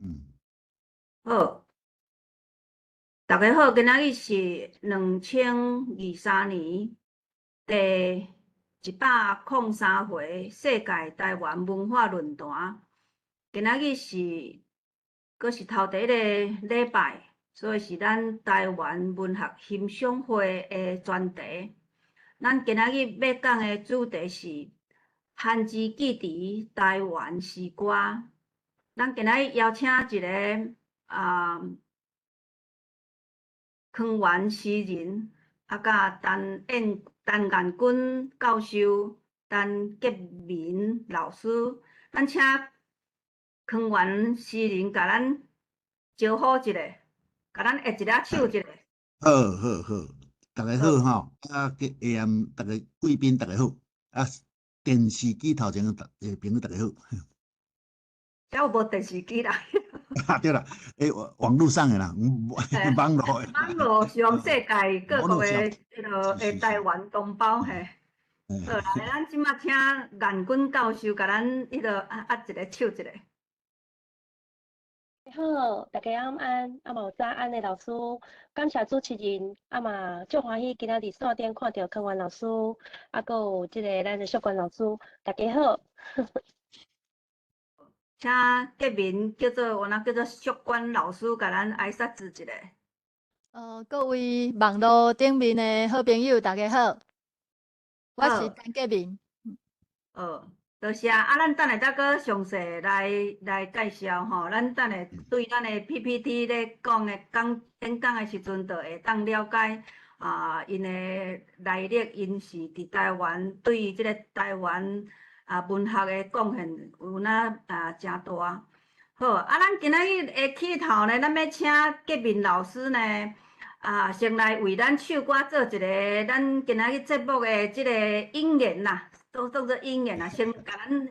嗯，好，大家好，今仔日是2023年第103回世界台湾文化论坛。今仔日阁是头第一个礼拜，所以是咱台湾文学欣赏会的专题。咱今仔日要讲的主题是汉字记忆台湾诗歌。咱今仔日邀请一个康源诗人，甲陈彦君教授、陈杰民老师，咱请康源诗人甲咱招呼一下，甲咱握一下手一下。好，大家好吼，AM 大家贵宾大家好，电视机头前的朋友大家好。遮有无电视机啦？对啦，网络上的啦，网络的。网络上世界各国的台湾同胞嘿。好，来，咱即马请颜君教授甲咱握一个手一下。好，大家晚安，嘛有早安的老师，感谢主持人，嘛足欢喜今仔日线顶看到康源老师，阁有即个咱的秀冠老师，大家好。请革命叫做秀冠老师，甲咱挨杀子一下。各位网络顶面的好朋友，大家好，我是陈革命。多谢。咱等下再搁详细来介绍吼。咱等下对咱的 PPT 咧讲的演讲的时阵，就会当了解因的来历，因是伫台湾对即个台湾文学的贡献有真大。好，咱今仔日的起头呢，咱要请革命老师呢，先来为咱唱歌做一个咱今仔日节目的即个引言啦。都做引言啦，先甲咱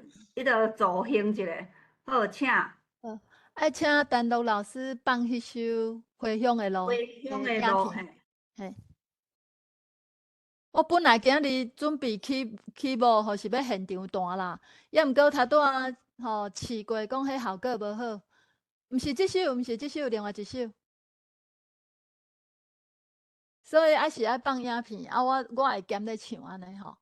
助兴一下。好，请。爱请陈乐老师放迄首《回乡的路》。回乡的路，嘿。我本来今日准备起舞，或是要现场弹啦，也毋过头拄仔试过，讲迄效果无好。毋是即首，另外一首。所以还是爱放影片，我会兼咧唱安尼吼。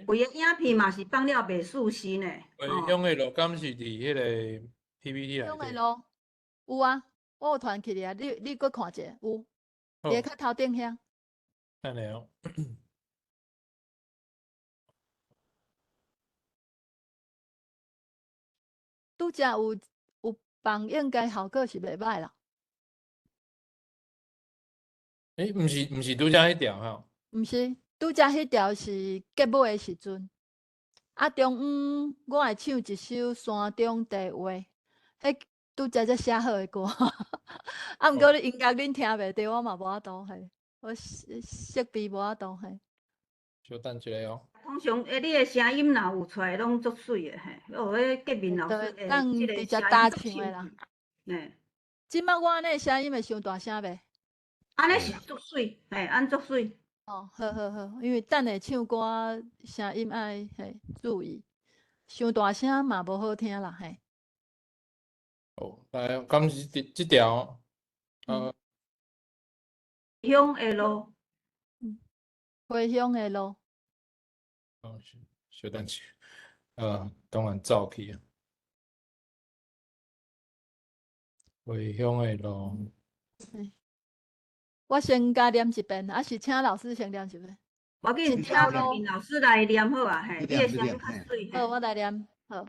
规个影片嘛是放了袂舒适呢。回乡的路，敢是伫迄个 PPT 内底？回乡的路有啊，我有传起哩啊，你搁看者有，伫较头顶遐。安尼哦。拄则有放，应该效果是袂歹啦。毋是拄则迄条吼？毋是，拄则迄条是结尾的时阵，中午我会唱一首《山中地话》，迄拄则才写好的歌。毋过音乐恁听袂着，我嘛无法度嘿，我设备无法度嘿。稍等一下哦。通常你的声音若有出来，拢足水的嘿。迄革命老师当直接打唱的啦。即摆我安尼声音会伤大声袂？安尼是足水，安足水。好，因为等下唱歌声音爱注意，伤大声嘛无好听啦嘿。来，敢是即条？回乡的路。回乡的路。稍等一下，当然走去啊。回乡的路。我先加念一遍，是请老师先念一遍。我紧请革命老师来念好啊，你的声音较水。好，我来念。好，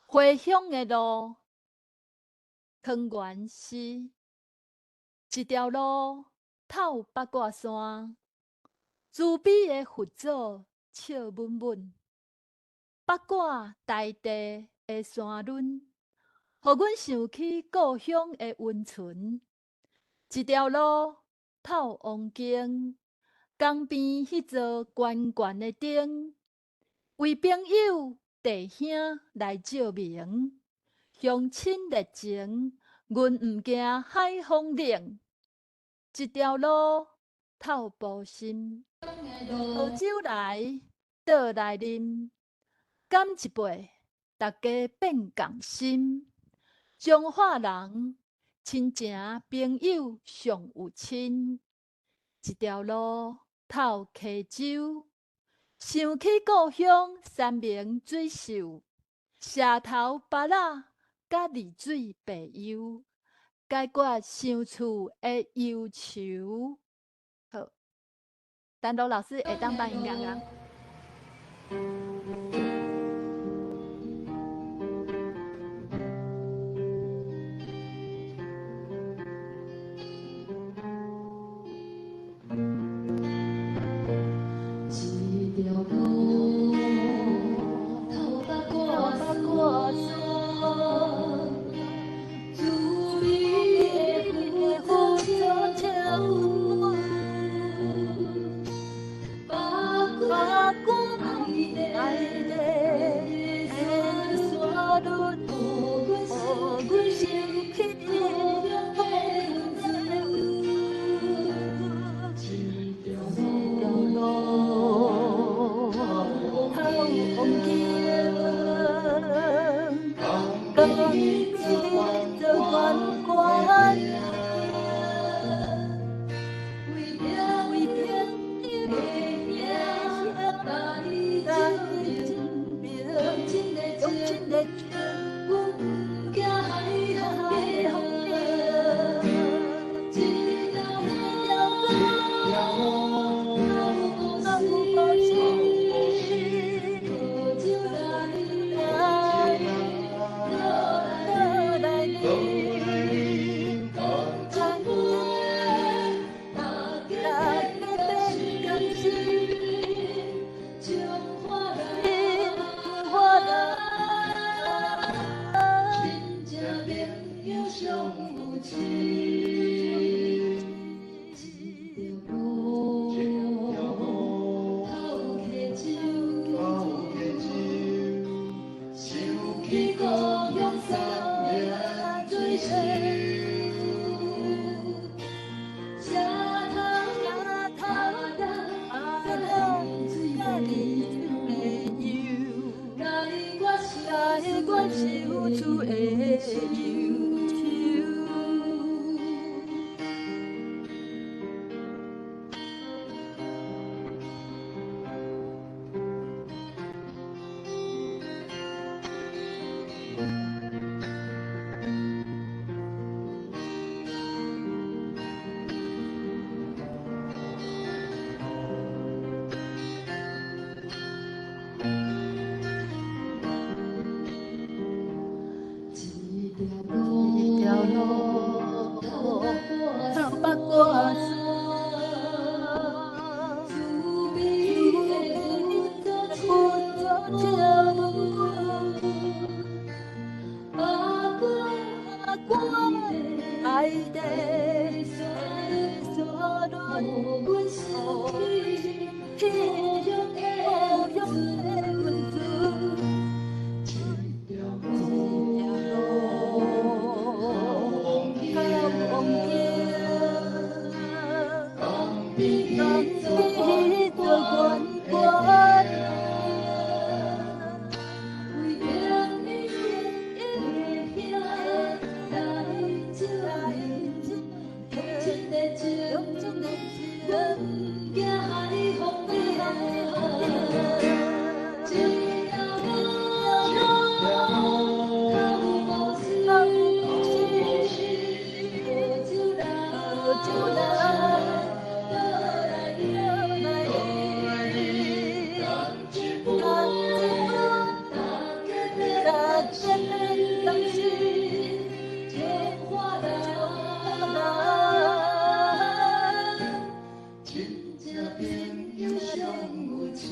回乡的路，康源诗，一条路透八卦山，慈悲的佛祖笑稳稳，八卦大地的山峦，互阮想起故乡的温存。一条路透王境，江边迄座悬悬的灯，为朋友弟兄来照明，乡亲热情，阮毋惊海风冷。一条路透步心，喝酒来倒来啉，干一杯，大家变共心。中华人亲情朋友上有亲，一条路透溪洲。想起故乡山明水秀，社头巴拉甲丽水白油，解决乡厝的忧愁。好，单独老师会当帮音乐。一条路，透北过山，滋味的花草跳舞，八卦爱的山路，予阮想起故乡的温柔。一条路，透风景，共你做关关。为天的名，大义真名，用尽的情，阮不惊海风冰。一条路，透无心，潮州来，落来去，大家变感情，中华人，亲情朋友上有情。一条路，透溪洲，想起故乡山明水秀。车头啊甲丽水的油，解我心厝的忧愁。一条路，透北过山，滋味的花草跳舞，八卦爱的山路，阮想起故乡的温柔。一条路，透风景，共你做关关。为天的名，大义真，用尽的情，阮不惊海风冰。一条路，透无心，潮州来，落来去，大家变感情，中华人，亲情朋友上有情。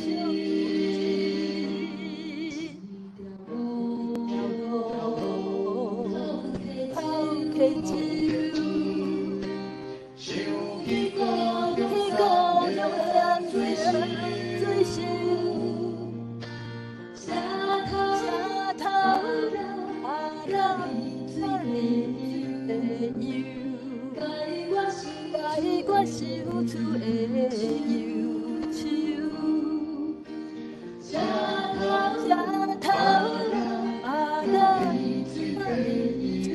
溪洲，想起故乡山水秀，车头啊丽水的油，解我心厝的忧愁。车头啊丽水的油。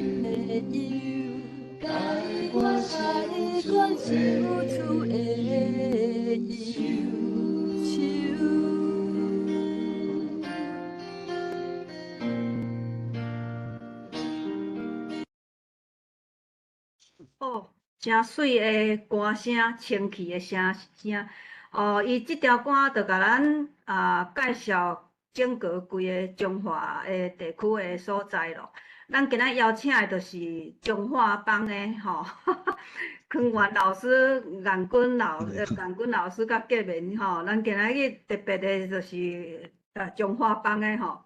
哦，真水的歌声，清气的声。哦，伊即条歌就甲咱介绍整个规个中华的地区的所在咯。咱今仔邀请的就是中华帮的吼，康源老师、颜君老师甲隔面吼，咱今仔日特别的就是中华帮的吼。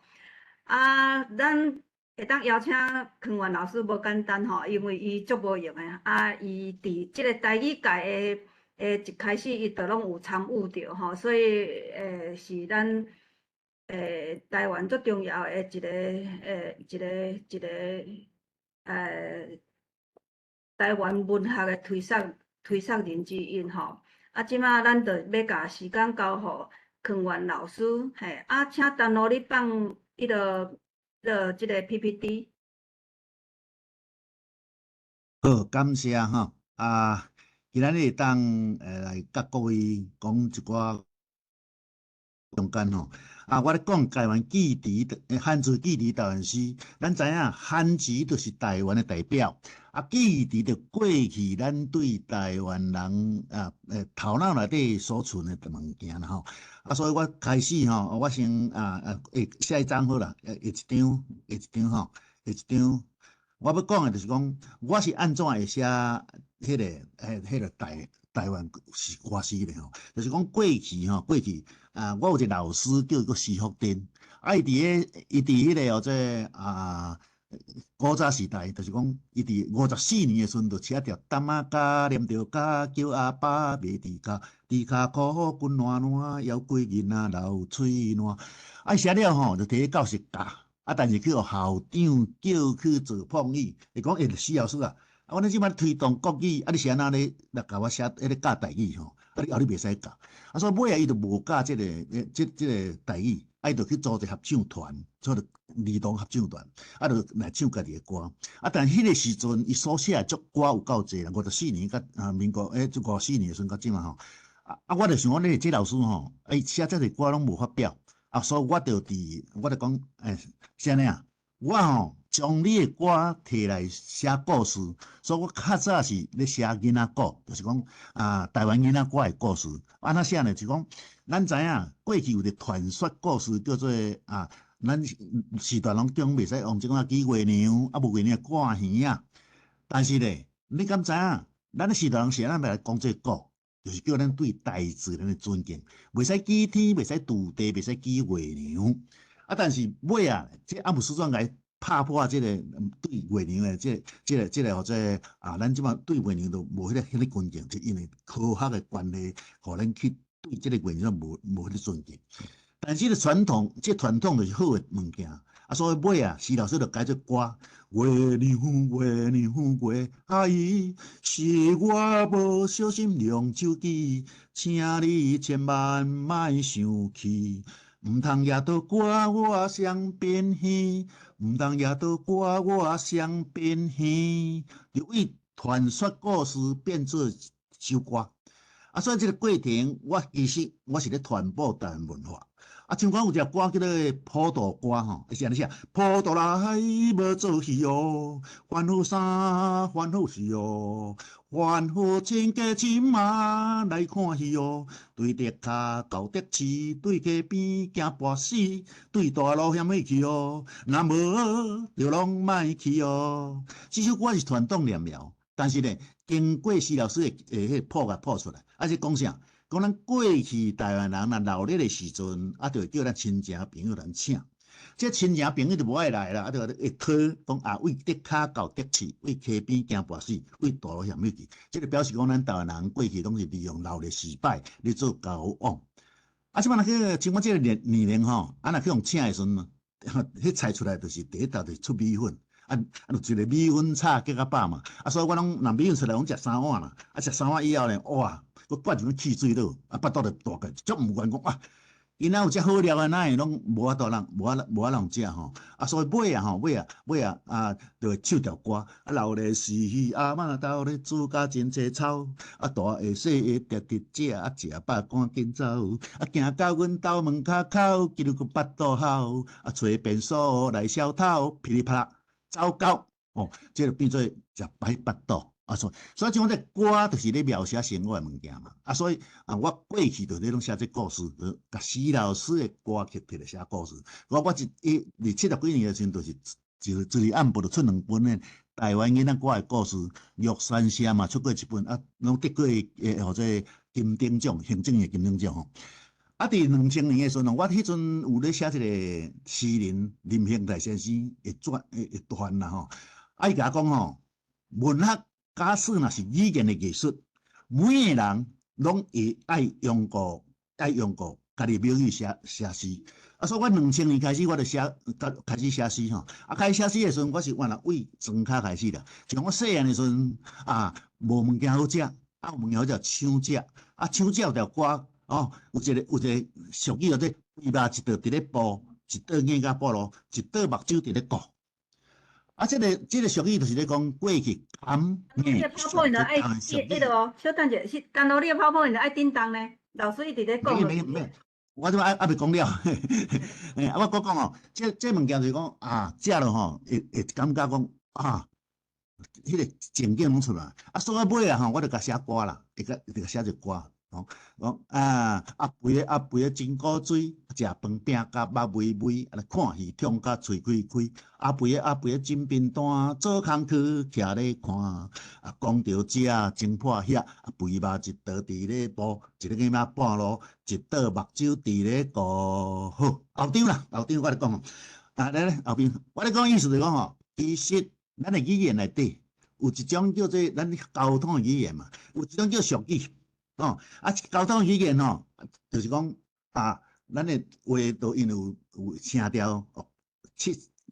咱会当邀请康源老师无简单吼，因为伊足无用的，伊伫即个台语界一开始伊就拢有参与着吼，所以是咱台湾最重要的一个台湾文学的推广人之一吼。即马咱就要甲时间交互康源老师，嘿，请陈老你放即个PPT。好，感谢哈今仔日当来甲各位讲一寡中间吼我咧讲台湾记忆汉字记忆台湾诗，咱知影汉字就是台湾的代表，记忆着过去咱对台湾人头脑内底所存的物件啦吼所以我开始吼，我先写一张好啦，下一张吼，下一张。我要讲的就是讲，我是安怎会写迄个台湾歌诗咧吼，就是讲过去我有一个老师叫做施福珍，伊伫迄个古早时代，就是讲伊伫54年的时阵就写着担仔甲念着甲叫阿爸袂伫骹，伫骹苦滚烂烂，犹几囡仔流嘴烂，写了吼就摕去教室教。但是去互校长叫去做碰语，伊讲施老师我咱即摆推动国语，你是安怎咧来甲我写迄个教台语吼？你后日袂使教，所以尾伊就无教即个台语，伊就去组一个合唱团，做儿童合唱团，就来唱家己的歌。但迄个时阵，伊所写的足歌有够济啦，54年甲民国54年的时阵到即嘛吼。我就想讲咧，这老师吼，伊写遮个歌拢无发表。所以我就讲，是安尼我吼将你的歌摕来写故事，所以我较早是咧写囡仔歌，就是讲台湾囡仔歌的故事。安怎写呢？就是讲，咱知影过去有一个传说故事叫做咱时代拢讲袂使用即个举月娘，无月娘赶鱼但是咧，你敢知影？咱的时代人是咱来讲这个。就是叫咱对大自然的尊敬，袂使举天，袂使渡地，袂使举月娘。但是尾这阿姆斯壮来拍破这个对月娘的这个或者咱即马对月娘都无迄个尊敬，就因为科学的关系，互咱去对这个月娘无迄个尊敬。但是这传统就是好的物件。所以尾施老师就改做歌，月娘月娘月，伊是我无小心用手机，请你千万莫生气，毋通也都挂我双边耳，毋通也都挂我双边耳，就为传说故事变做首歌。所以这个过程，其实我是咧传播台湾文化。像讲有一条歌叫做《普渡歌》吼，是安尼写：普渡来无做戏哦，欢呼三欢呼四哦，欢呼千家亲妈来看戏哦。对竹骹到竹市，对溪边行跋死，对大路险去哦，若无就拢莫去哦。这首歌是传统念谣，但是呢，经过施老师的迄谱出来，是讲啥？讲咱过去台湾人若闹热的时阵，就叫咱亲情朋友来请。这亲情朋友就无爱来啦，就会讨讲为竹骹到竹市，为溪边行跋死，为大路险去。这个表示讲咱台湾人过去拢是利用闹热时摆来做交往。即摆若去像我这个年龄吼，若去用请的时阵，迄菜出来就是第一道就是出米粉。就一个米粉炒加较饱嘛，所以我拢若米粉出来，拢食3碗啦，食3碗以后呢，哇，佮灌入去汽水落，腹肚就大个，足毋愿讲哇，因仔有遮好料的，哪会拢无法度人食吼？所以尾就会唱条歌，老咧是阿嬷斗咧煮甲真济草，大下细下直直食，食饱赶紧走，行到阮兜门骹口，记录个腹肚好，找便所来消头，噼里啪啦。糟糕这就变做食歹腹肚所以像这歌就是咧描写生活的物件嘛。所以我过去就咧拢写这故事，甲徐老师的歌曲摕来写故事。我20几年的时阵，就是按部就出2本的台湾囡仔歌的故事，玉山社嘛出过1本，拢得过或者金鼎奖，行政的金鼎奖吼。伫2000年的时阵，我迄阵有咧写一个诗人林兴泰先生的传啦吼。伊甲我讲吼，文学假使若是语言的艺术，每个人拢会爱用过家己母语写诗。所以我2000年开始，我就开始写诗吼。开始写诗的时阵，我是原来为庄脚开始啦。像我细汉的时阵无物件好食，有物件好食抢食，抢食有条歌有一个俗语叫做“嘴巴一道伫咧剥，一道眼甲菠萝，一道目睭伫咧顾”。这个俗语就是咧讲过去含你的泡泡就爱迄个哦，小等者，干到你的泡泡就爱叮当呢。老师一直在讲。没，我都还未讲了。我讲哦，这物件就是讲食了吼，会感觉讲迄个情景拢出来。所以尾我就甲写歌啦，会甲写一歌。讲阿肥的真古水，食饭饼甲肉微微，看戏痛甲喙开开。阿肥的真扁担，做工去徛咧看。讲着食真破遐，肥肉一道伫咧剥，一个眼半路，一道目睭伫咧顾。好，后张啦，后张我咧讲吼。来后边，我咧讲意思就是讲吼，其实咱的语言内底有一种叫做咱沟通的语言嘛，有一种叫俗语。沟通语言就是讲咱的话都因为有声调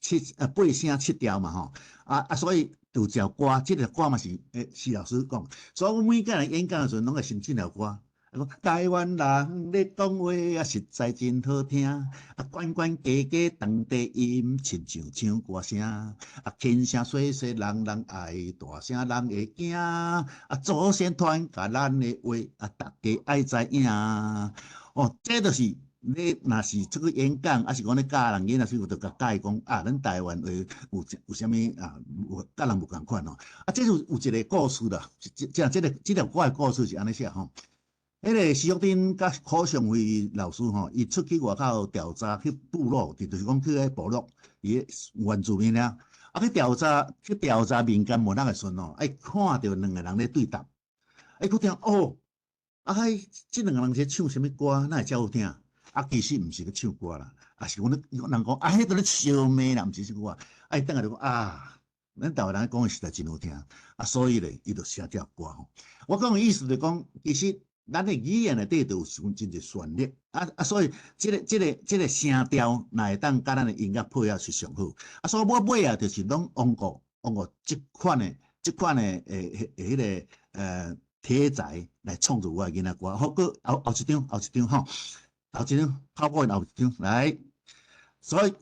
8声7调嘛吼，所以有条歌，这个歌嘛是徐老师讲，所以我每个人演讲的时候，拢会先这条歌。讲台湾人咧讲话实在真好听，关关家家当地音，亲像唱歌声，轻声细细人人爱，大声人会惊，祖先传甲咱的话，大家爱知影。这就是你若是这个演讲，还是讲你教人囡仔时，就甲教伊讲咱台湾话有啥物甲人无共款吼。这就有一个故事啦，这条歌的故事是安尼写吼。迄个徐福珍甲柯尚辉老师吼，伊出去外口调查去部落，就是讲去迄部落，伊原住民了。去调查民间文学的时阵吼，看到2个人咧对答，佫听这2个人是唱啥物歌，哪会遮好听？其实毋是咧唱歌啦，是讲人讲迄个咧烧麦啦，毋是这歌。等下就讲咱台湾人讲的实在真好听，所以咧，伊就写条歌吼。我讲的意思就是讲，其实。咱的语言内底都有真侪旋律，所以这个声调若会当甲咱的音乐配合是上好。所以我尾就是拢用过这款的迄个题材来创作我的囡仔歌。好，后一张吼，后一张泡泡后一张来。所以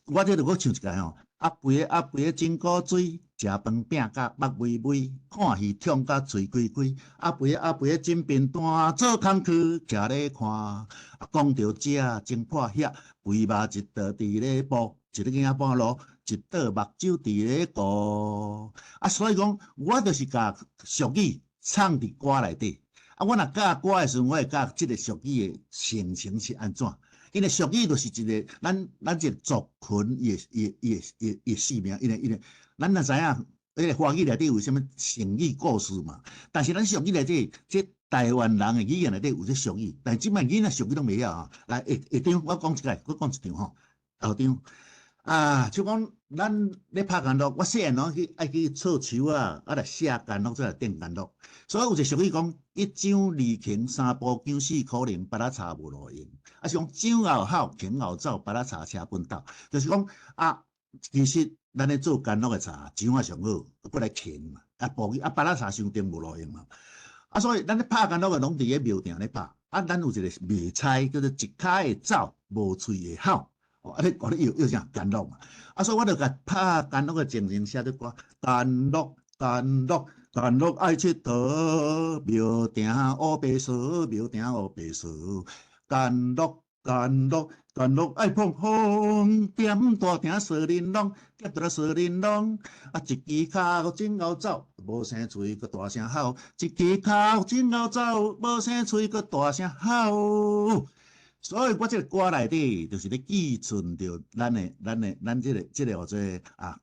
我就唱一个吼，阿肥的真古水。食饭饼甲肉微微，看戏痛甲喙开开。阿肥的真扁担，做工去徛咧看。讲着食真破遐，肥肉一道伫咧剥，一个眼半路，一道目睭伫咧顾。所以讲，我就是甲俗语唱伫歌内底。我若教歌的时阵，我会教即个俗语的形成是安怎？因为俗语就是一个咱一个族群也性命，因为咱若知影，迄个华语内底有啥物成语故事嘛？但是咱俗语内底，即台湾人的语言内底有这俗语，但即摆囡仔俗语都袂晓啊。来，下张我讲一个，我讲一张吼，后张就讲咱咧拍干乐，我细汉爱去撮树来写干乐，再来电干乐。所以有一个俗语讲：一张二擎三步姜4可能，八仔茶无路用。是讲掌后好，擎后走，八仔茶车奔斗。就是讲其实咱咧做干乐的茶，掌上好，过来擎嘛。八仔茶伤甜无路用嘛。所以咱咧拍干乐的拢伫咧庙埕咧拍。咱有一个卖菜叫做一脚会走，无喙会吼。你又啥干乐嘛？所以我就甲拍干乐的精神写伫歌。干乐爱佚佗，庙埕乌白趖，庙埕乌白趖。干乐爱碰碰，点大埕树林拢，夹着树林拢。一支脚前后走，无生喙，搁大声吼，一支口真后走，无生喙，搁大声吼。所以我这个歌内底就是咧记存着咱这个叫做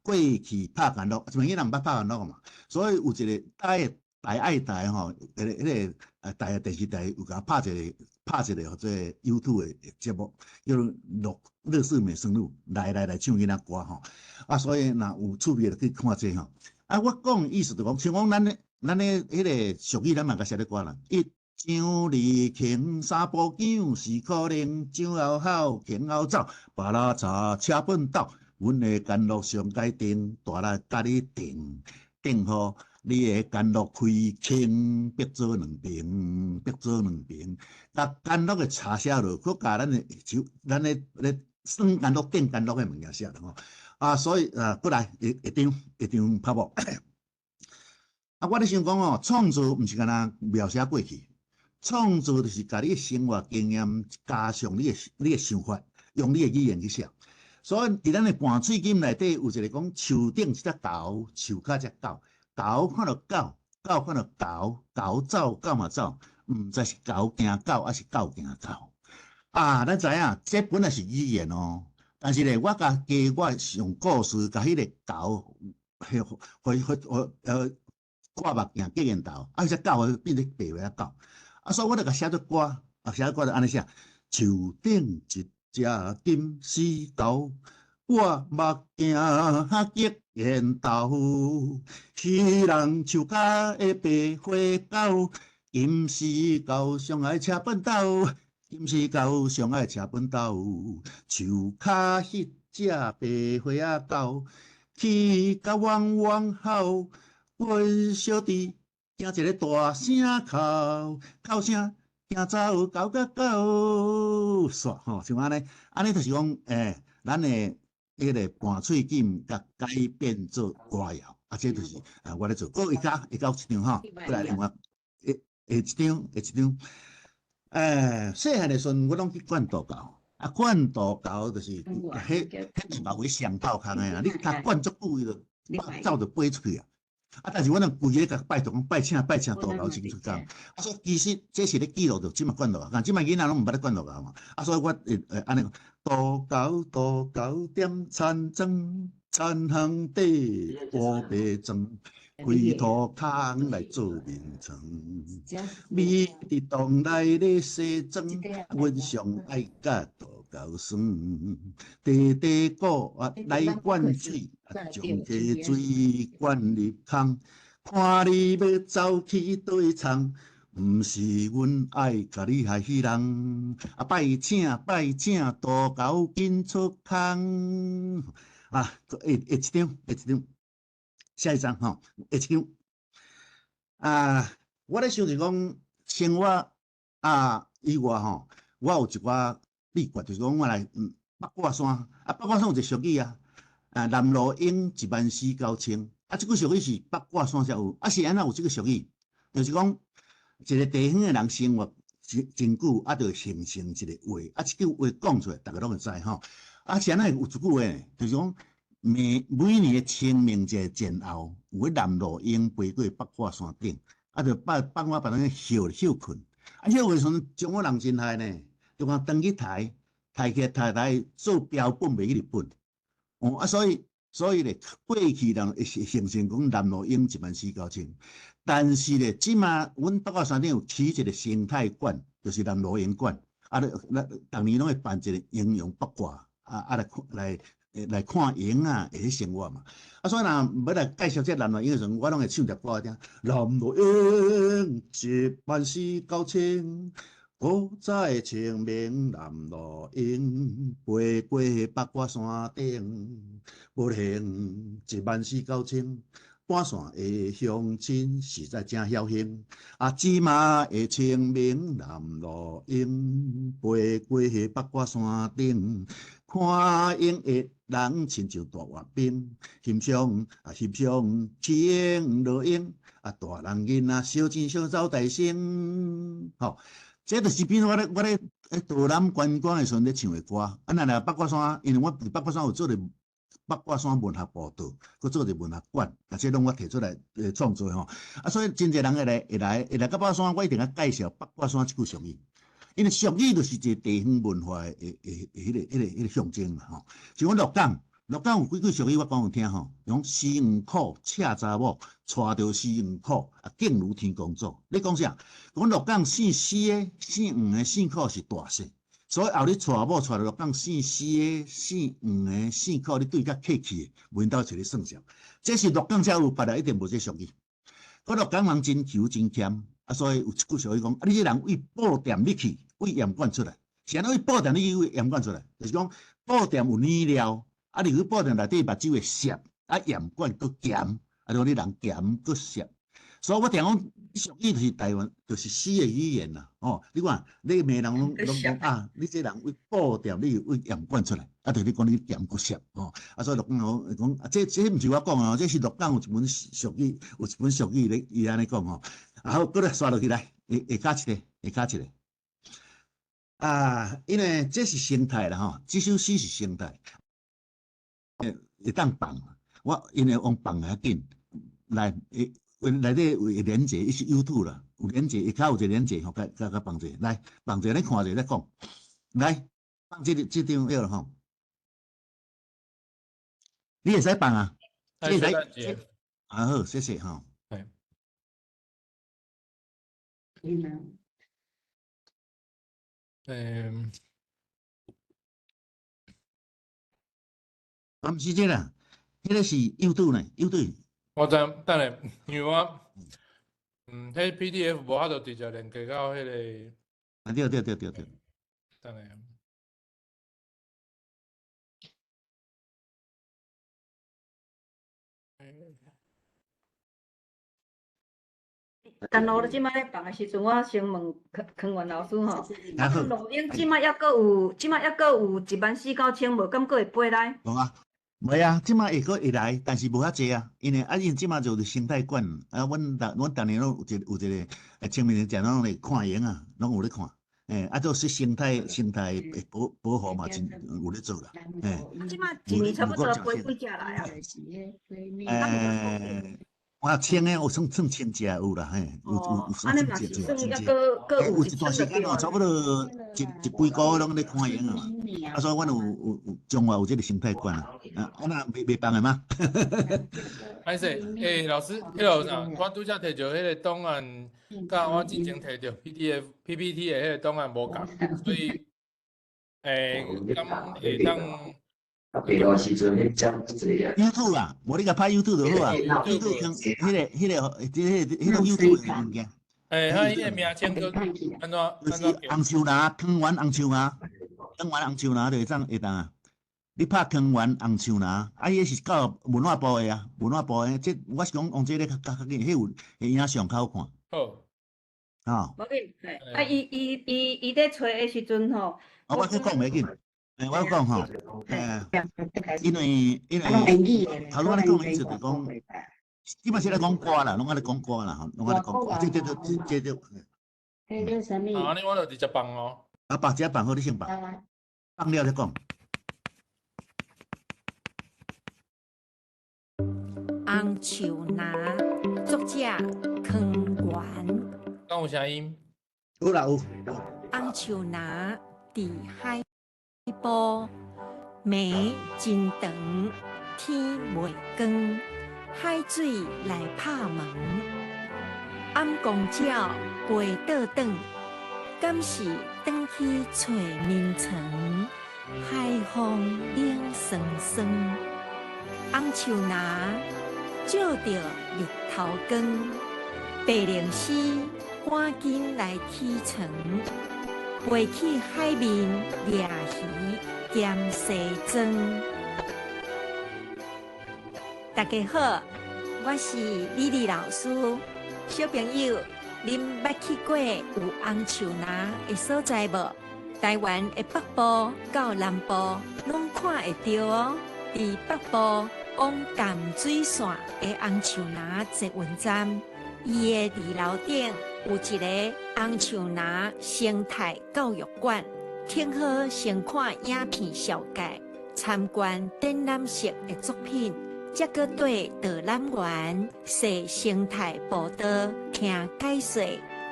过去拍干乐，因为伊人捌拍干乐嘛，所以有一个台爱台吼，迄个台电视台有甲拍一个叫做 YouTube 的节目，叫做乐视美声录，来唱囡仔歌吼。所以若有趣味就去看这吼。我讲意思就讲，像讲咱的迄个俗语，咱嘛甲写咧歌啦。上里轻三步抢是可能，上后口轻后走，巴拉茶车本斗，阮的甘露上该定，大力甲你定好，你的甘露开轻，别做两边，甲甘露的茶写落，佮甲咱的酸甘露、甜甘露的物件写落吼。所以过来一张拍幕。我咧想讲创作毋是干那描写过去。创作就是把你的生活经验加上你的想法，用你的语言去写。所以伫咱的盘喙金内底有一个讲树顶一只猴，树骹一只狗，狗看到狗，狗看到狗，狗走，狗嘛走，毋知是狗惊狗，还是狗惊狗。咱知影这本来是语言哦，但是咧，我甲我用故事，甲迄个狗，挂目镜结缘头，迄只狗变成白话狗。所以我就甲写做歌，写做歌就安尼写：树顶一只金丝狗，我目镜结缘头，渔人树骹的白花狗，金丝狗上爱车本斗，金丝狗上爱车本斗，树骹迄只白花狗，去甲汪汪吼，阮小弟。惊一个大声哭声，惊走狗甲狗，煞吼像安尼就是讲，咱的迄个盘喙锦甲改编做歌谣，这就是我咧做。会到一张吼，过来另外下一张。细汉的时阵，我拢去灌渡教，灌渡教就是迄是嘛为上头空的你灌足久伊就走就飞出去啊。但是阮规日甲拜托讲拜请渡教真出工。所以其实这是咧记录着即卖灌渡教，但即卖囡仔拢毋捌咧灌渡教嘛。所以我安尼讲，渡教点田庄，田行底乌白庄，开土空来做眠床。米伫洞内咧洗庄，阮上爱甲渡教酸。地鼓来灌水。将溪水灌入空，看你要走去倒藏，毋是阮爱甲你害彼人。拜请渡教紧出空。一张，下一张吼，一张。我咧想是讲生活以外吼，我有一寡秘诀，就是讲我来八卦山，八卦山有一个俗语南路英14000，这句俗语是八卦山才有，是安怎有这个俗语？就是讲一个地方的人生活真久，就形成一个话，这句话讲出来，大家拢会知吼。是安怎有一句话呢？就是讲每年的清明节前后，有个南路英飞过八卦山顶，就放我别人休困。休的时阵，中国人真害呢，就讲登去抬起做标本卖去日本。所以咧，过去人会形成讲南路英14000，但是咧，即马阮八卦山顶有起一个生态馆，就是南路英馆，逐年拢会办一个营养八卦，来看鹰的生活嘛。所以若要来介绍这南路英的时阵，我拢会唱条歌听。南路英14000。古早的清明南路英，飞过八卦山顶，不幸14000，半山的乡亲实在真侥幸。即马的清明南路英，飞过八卦山顶，看鹰的人亲像大阅兵，欣赏清路英，大人囡仔小钱小走大声，吼。这就是比如我咧道南观光的时阵咧唱的歌。来八卦山，因为我伫八卦山有做咧八卦山文学步道，佮做者文学馆，啊，这拢我提出来创作吼。啊，所以真侪人会来到八卦山，我一定要介绍八卦山即句俗语，因为俗语就是一个地方文化的迄个象征嘛吼。像阮鹿港有几句俗语我讲有听吼，用死黄苦赤查某，带着死黄苦啊，敬如天公祖。你讲啥？阮鹿港姓死的、姓黄的、姓苦是大姓。所以后日娶某娶到鹿港姓死的、姓黄的、姓苦，你对甲客气的，闻到就咧算账。这是鹿港才有，别人一定无这俗语。嗰鹿港人真求真俭，啊，所以有一句俗语讲：啊，你这人为布店你去，为盐罐出来。是安怎为布店你去为盐罐出来？就是讲布店有染料，啊，你去布店内底目睭会涩，啊，盐罐佫咸，啊，让你人咸佫涩。所以我听讲，俗语就是台湾，就是死的语言啦。哦，你看，你闽人拢讲啊，你这人为布店，你为盐罐出来，啊，对你讲你咸佫涩哦。啊，所以鹿港讲，啊，这毋是我讲哦，这是鹿港有一本俗语，有一本俗语咧，伊安尼讲哦。然后，搁来刷落去来，下加一个。啊，因为这是生态啦吼，这首诗是生态，会当放。我因为往放较紧，来内底有连接，伊是 YouTube 啦，有连接，下骹有一个连接吼，甲放者，来放者，你看者再讲，来放这张了吼，你会使放啊？哎，圣诞节，啊好，谢谢吼。啊，毋是这啦，迄个是 YouTube 呢 ，YouTube。我知，等下，因为我，迄 PDF 无法度直接连接到迄个。啊对。等下。但我即摆咧放的时阵，我先问康源老师吼，啊好，录音即摆还阁有14000-19000，无敢阁会飞来？无啊，袂啊，即摆会来，但是无遐济啊，因为因即摆就是生态馆啊，阮逐年拢有一个清明节拢咧看营啊，拢有咧看，啊，就是生态保护嘛，真有咧做啦，即摆一年差不多飞几只来啊？我千诶，有算千只有啦，嘿，有算安尼嘛是算抑阁有一段时间哦，差不多一几个拢咧看营啊，啊，所以阮有中华有这个生态馆啊，啊，那袂放诶吗？歹势，老师，迄落啥？我拄则摕着迄个档案，甲我之前摕着 PPT 的迄个档案无共，所以敢会当。YouTube 啊，无你甲拍 YouTube 就好啊 ，YouTube 坑迄个 YouTube 的物件。迄个名称叫安怎？就是红树林，康源红树林就会当啊。你拍康源红树林，啊，伊是到文化部的啊，这我是讲用这个较紧，迄有影上较好看。好。无紧，啊，伊咧找的时阵吼，我去讲袂紧。我讲吼，因为头拄仔你讲意思就是讲，基本上咧讲歌啦，拢安尼讲歌啦，吼，拢安尼讲歌，这。安尼我就直接放哦。啊，放只放好，你先放，放了再讲。红树林，作者康源。敢有声音？有啦有。红树林伫海波暝真长，天袂光，海水来拍门。暗光鸟飞倒转，敢是转去找眠床？海风冷酸酸，红树林照着日头光，白灵丝赶紧来起床。飞去海面掠鱼兼西装。大家好，我是李丽老师。小朋友，恁捌去过有红树林的所在无？台湾的北部到南部拢看会到哦。伫北部往淡水线的红树林捷运站，伊的二楼顶有一个红树林生态教育馆，挺好先看影片小解，参观展览式的作品，则搁对导览员说生态步道听解说。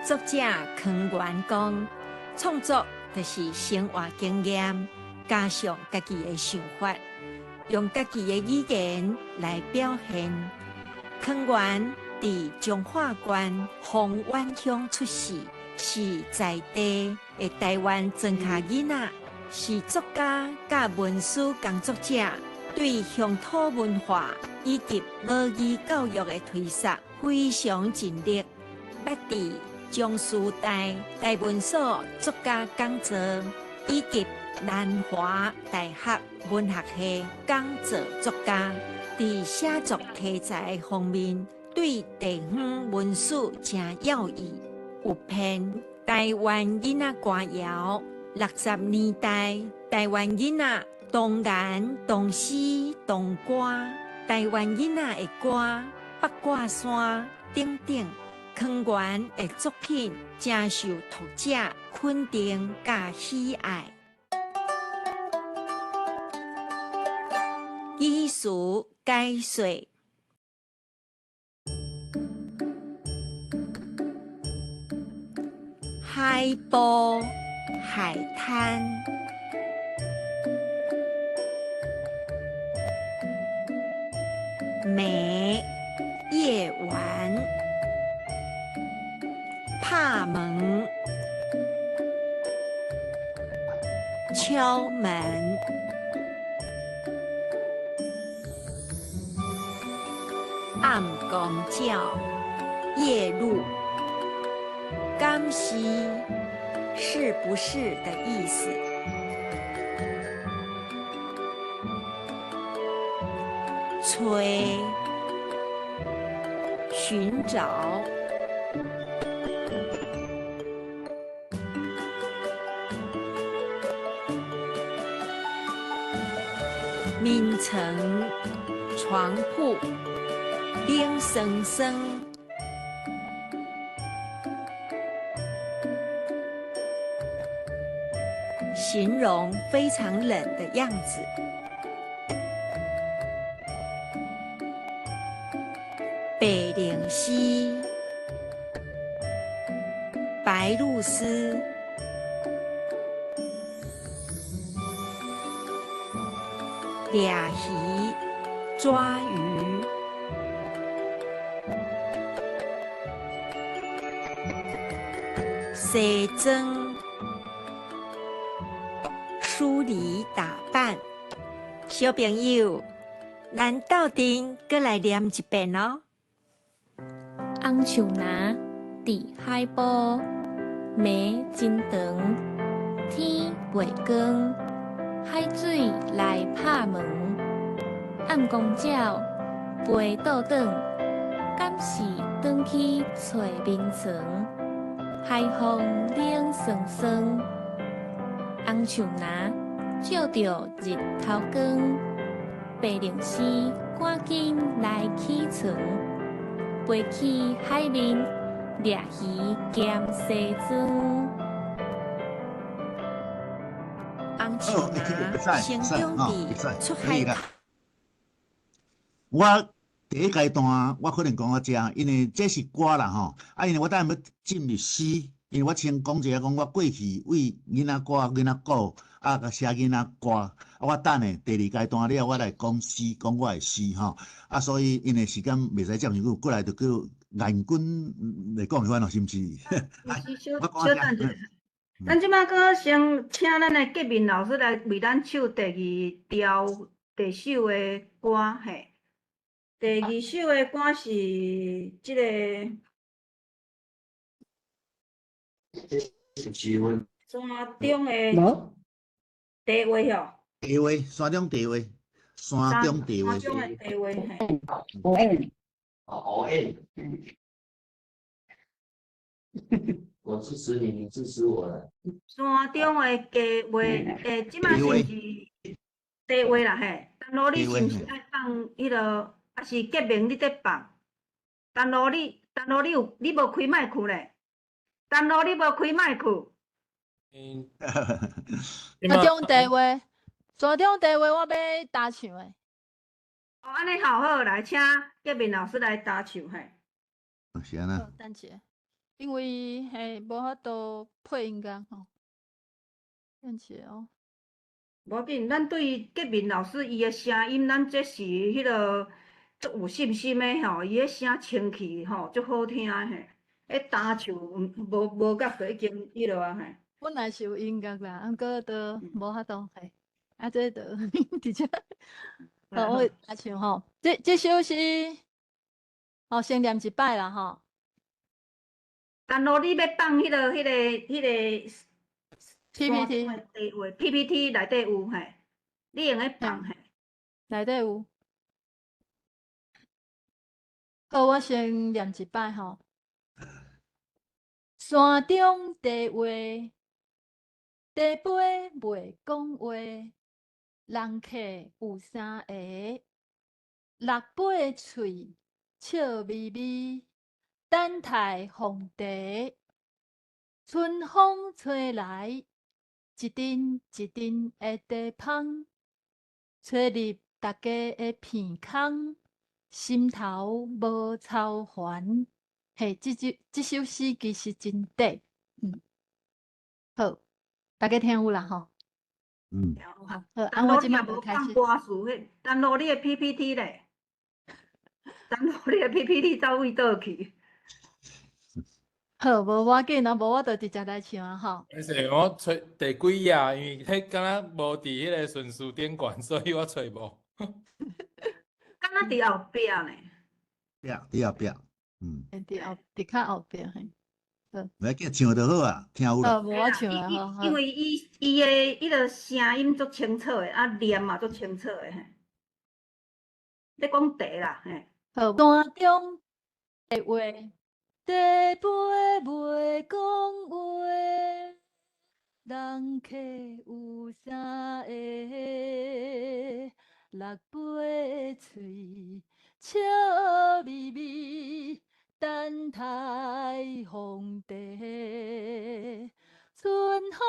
作者康源讲，创作就是生活经验，加上家己的想法，用家己的语言来表现。康源伫彰化县丰原乡出世，是在地的台湾庄脚囡仔，是作家甲文史工作者，对乡土文化以及母语教育的推广非常尽力，捌伫中师大文所作家讲座以及南华大学文学系讲座作家，伫写作题材方面对地方文史真要义，有篇台湾囡仔歌谣，60年代台湾囡仔童言童诗童歌，台湾囡仔的歌，八卦山等等。康源的作品真受读者肯定甲喜爱。意思解说：海波、海滩，美，夜晚。拍门，敲门，暗公教，夜路，刚西是不是的意思？催，寻找。眠床、床铺，冷生生。形容非常冷的样子。白灵溪、白鹭鸶。掠鱼、抓鱼，洗妆、梳理打扮。小朋友，咱斗阵搁来念一遍哦。红树林伫海波，暝真长，天袂光。海水来拍门，暗公鸟飞倒转，敢是转去找眠床？海风冷爽爽，红树林照着日头光，白灵鸶赶紧来起床，飞去海面掠鱼兼洗妆。红树林成长伫出海口。我第一阶段我可能讲到这，因为这是歌啦吼，因为我等下要进入诗，因为我先讲一下，讲我过去为囡仔歌、囡仔鼓甲写囡仔歌，我等下第二阶段了，我来讲诗，讲我的诗吼，所以因为时间袂使这样久，过来就叫严君来讲一番咯，是毋是？小等者。咱即摆搁先请咱的革命老师来为咱唱第二首的歌嘿。第二首的歌是即个山中的地话吼。地话，山中地话，山中地话。山中的地话嘿。我支持你，你支持我了。山中的地话，即摆是地话啦嘿。但罗你是毋是爱放迄落？啊是革命你在放？但罗你无开麦克咧？但罗你无开麦克？山中地话，山中地话我要打唱诶。哦，安尼好，来请建明老师来打唱嘿。是安那好，等者，因为无法度配音乐吼。等者哦。无要紧，咱对建明老师伊的声音，咱这是迄个足有信心的吼，伊的声清气吼，足好听嘿。迄打唱无甲就已经迄落啊嘿。本来是有音乐啦，毋过都无法度嘿。啊，这都直接，我打唱吼。这首是，先念一摆啦吼。但咯，你要放迄个 PPT PPT 内底有嘿，你用咧放嘿。内底有。好，我先念一摆吼。山中地话，地杯袂讲话，人客有三个，六八喙笑眯眯，等待皇帝。春风吹来，一阵一阵的地香，吹入大家的鼻孔，心头无操烦。嘿，这首诗其实真短，好，大家听有啦吼。好，我即摆就开始。歌词迄，但咯你的 PPT 咧，但咯你的 PPT 走位倒去。好，无要紧啊，无我就直接来唱啊吼。但是我找第几页，因为迄敢若无伫迄个顺序顶管，所以我找无。敢若伫后壁呢。伫后壁，伫较后壁嘿。唔要紧，唱就好啊，听有啦。无我唱啊吼。因为伊的迄个声音足清楚的，啊念嘛足清楚的嘿。你讲地啦嘿。好，山中地话，地杯袂讲话，人客有三个，六八喙笑眯眯，等待皇帝。春风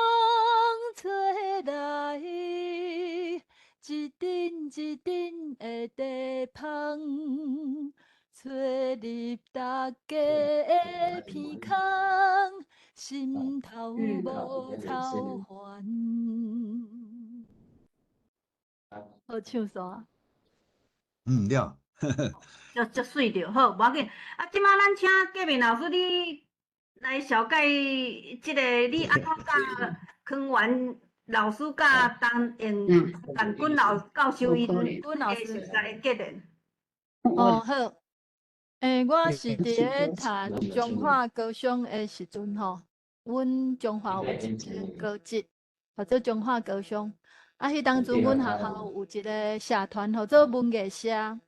吹来，一阵一阵的地香，吹入大家的鼻孔，心头无操烦。好唱煞。了。足水着，好，无要紧。啊，即马咱请建明老师你来小解即个你安怎甲康源老师甲陈君教授因的熟识的结连。好。我是伫咧读中华高中的时阵吼，阮中华有一个高职，或者中华高中。迄当阵阮学校有一个社团，叫做文艺社。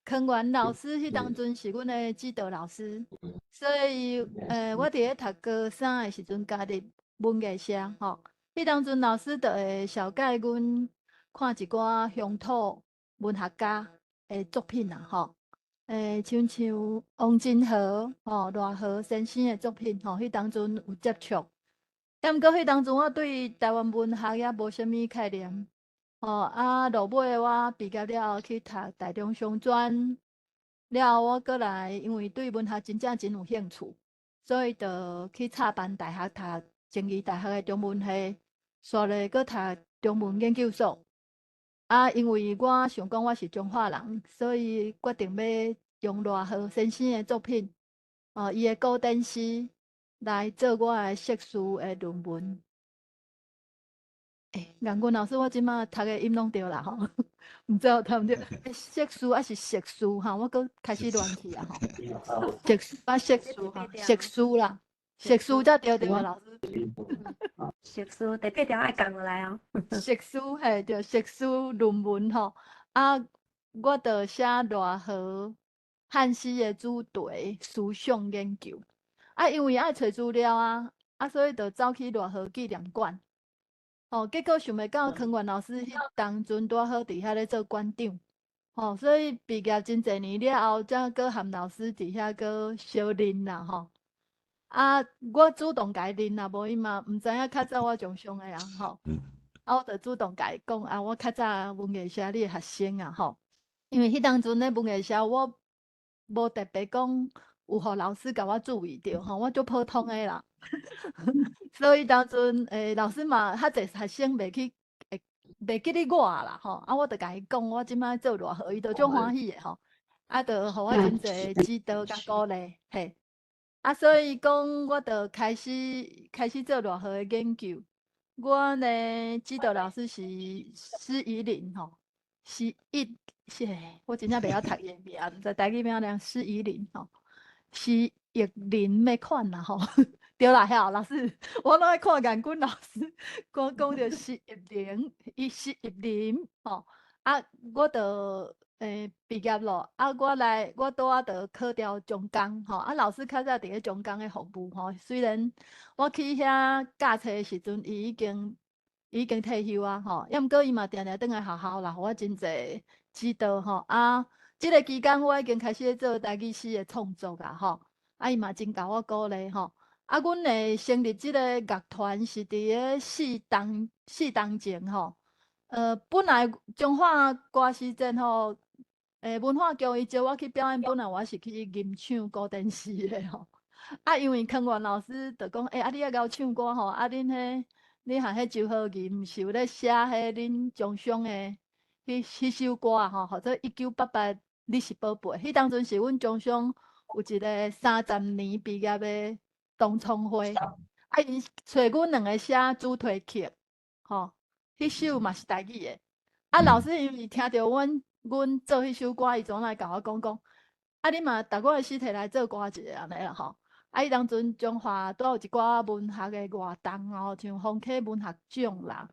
康源老师迄当阵是阮的指导老师，所以我伫咧读高三的时阵加入文艺社吼。迄当阵老师就会小解阮看一寡乡土文学家的作品啦吼。像王金河赖和先生的作品迄当阵有接触。毋过迄当阵我对台湾文学也无啥物概念。落尾我毕业了后去读台中商专，了后我过来，因为对文学真正真有兴趣，所以就去插班大学读静宜大学的中文系，续咧搁读中文研究所。因为我想讲我是中华人，所以决定要用赖和先生的作品，伊的古典诗来做我的硕士的论文。颜君老师，我即马读的音拢对啦吼，毋知有读毋对？硕士还是硕士哈？我搁开始乱去啊吼。硕士哈，硕士啦，硕士才对对啊，老师。硕士第八条爱讲落来哦。硕士嘿，着硕士论文吼。我着写赖和汉诗的主题思想研究。因为爱找资料所以着走去赖和纪念馆。结果想袂到康源老师迄当阵拄好伫遐咧做馆长，所以毕业真侪年了后，才搁含老师伫遐搁小认啦吼。我主动甲伊认啦，无伊嘛毋知影较早我从上的人吼。我就主动甲伊讲啊，我较早文艺社里的学生啊吼，因为迄当阵咧文艺社我无特别讲有互老师甲我注意着吼，我足普通的啦，所以当阵老师嘛较侪学生袂记得我啦吼，啊我就甲伊讲我即摆做偌好，伊就足欢喜的吼，啊就互我真侪指导甲鼓励，嘿，啊所以讲我就开始做偌好的研究。我呢，指导老师是施怡玲吼，我真正袂晓读伊的名，毋知台语名念施怡玲吼，施怡玲的款啦吼，对啦，遐老师，我拢爱看颜君老师讲着施怡玲，施怡玲吼，啊，我就毕业咯，啊，我拄仔就考调中工吼，啊，老师较早伫咧中工的服务吼，虽然我去遐教册的时阵，伊已经退休啊吼，抑毋过伊嘛定定转来学校啦，互我真侪指导吼。啊，即个期间我已经开始咧做台语诗的创作啊吼，啊伊嘛真甲我鼓励吼。啊，阮会成立即个乐团是伫咧4当前吼。本来中华歌诗节吼，文化局伊招我去表演，本来我是去吟唱古典诗的吼。啊，因为康源老师就讲，啊，你甲我唱歌吼，啊，你含迄周浩吟，毋是有咧写迄恁中伤的迄首歌啊吼，或者1988你是宝贝，迄当阵是阮中伤有一个30年毕业的同窗会，啊，因找阮2个写主题曲，吼，迄首嘛是台语的。啊，老师因为听着阮做迄首歌，伊总来甲我讲，啊，你嘛逐个的诗摕来做歌一个安尼啦吼。啊，伊当阵中华都有一寡文学的活动哦，像风客文学奖啦、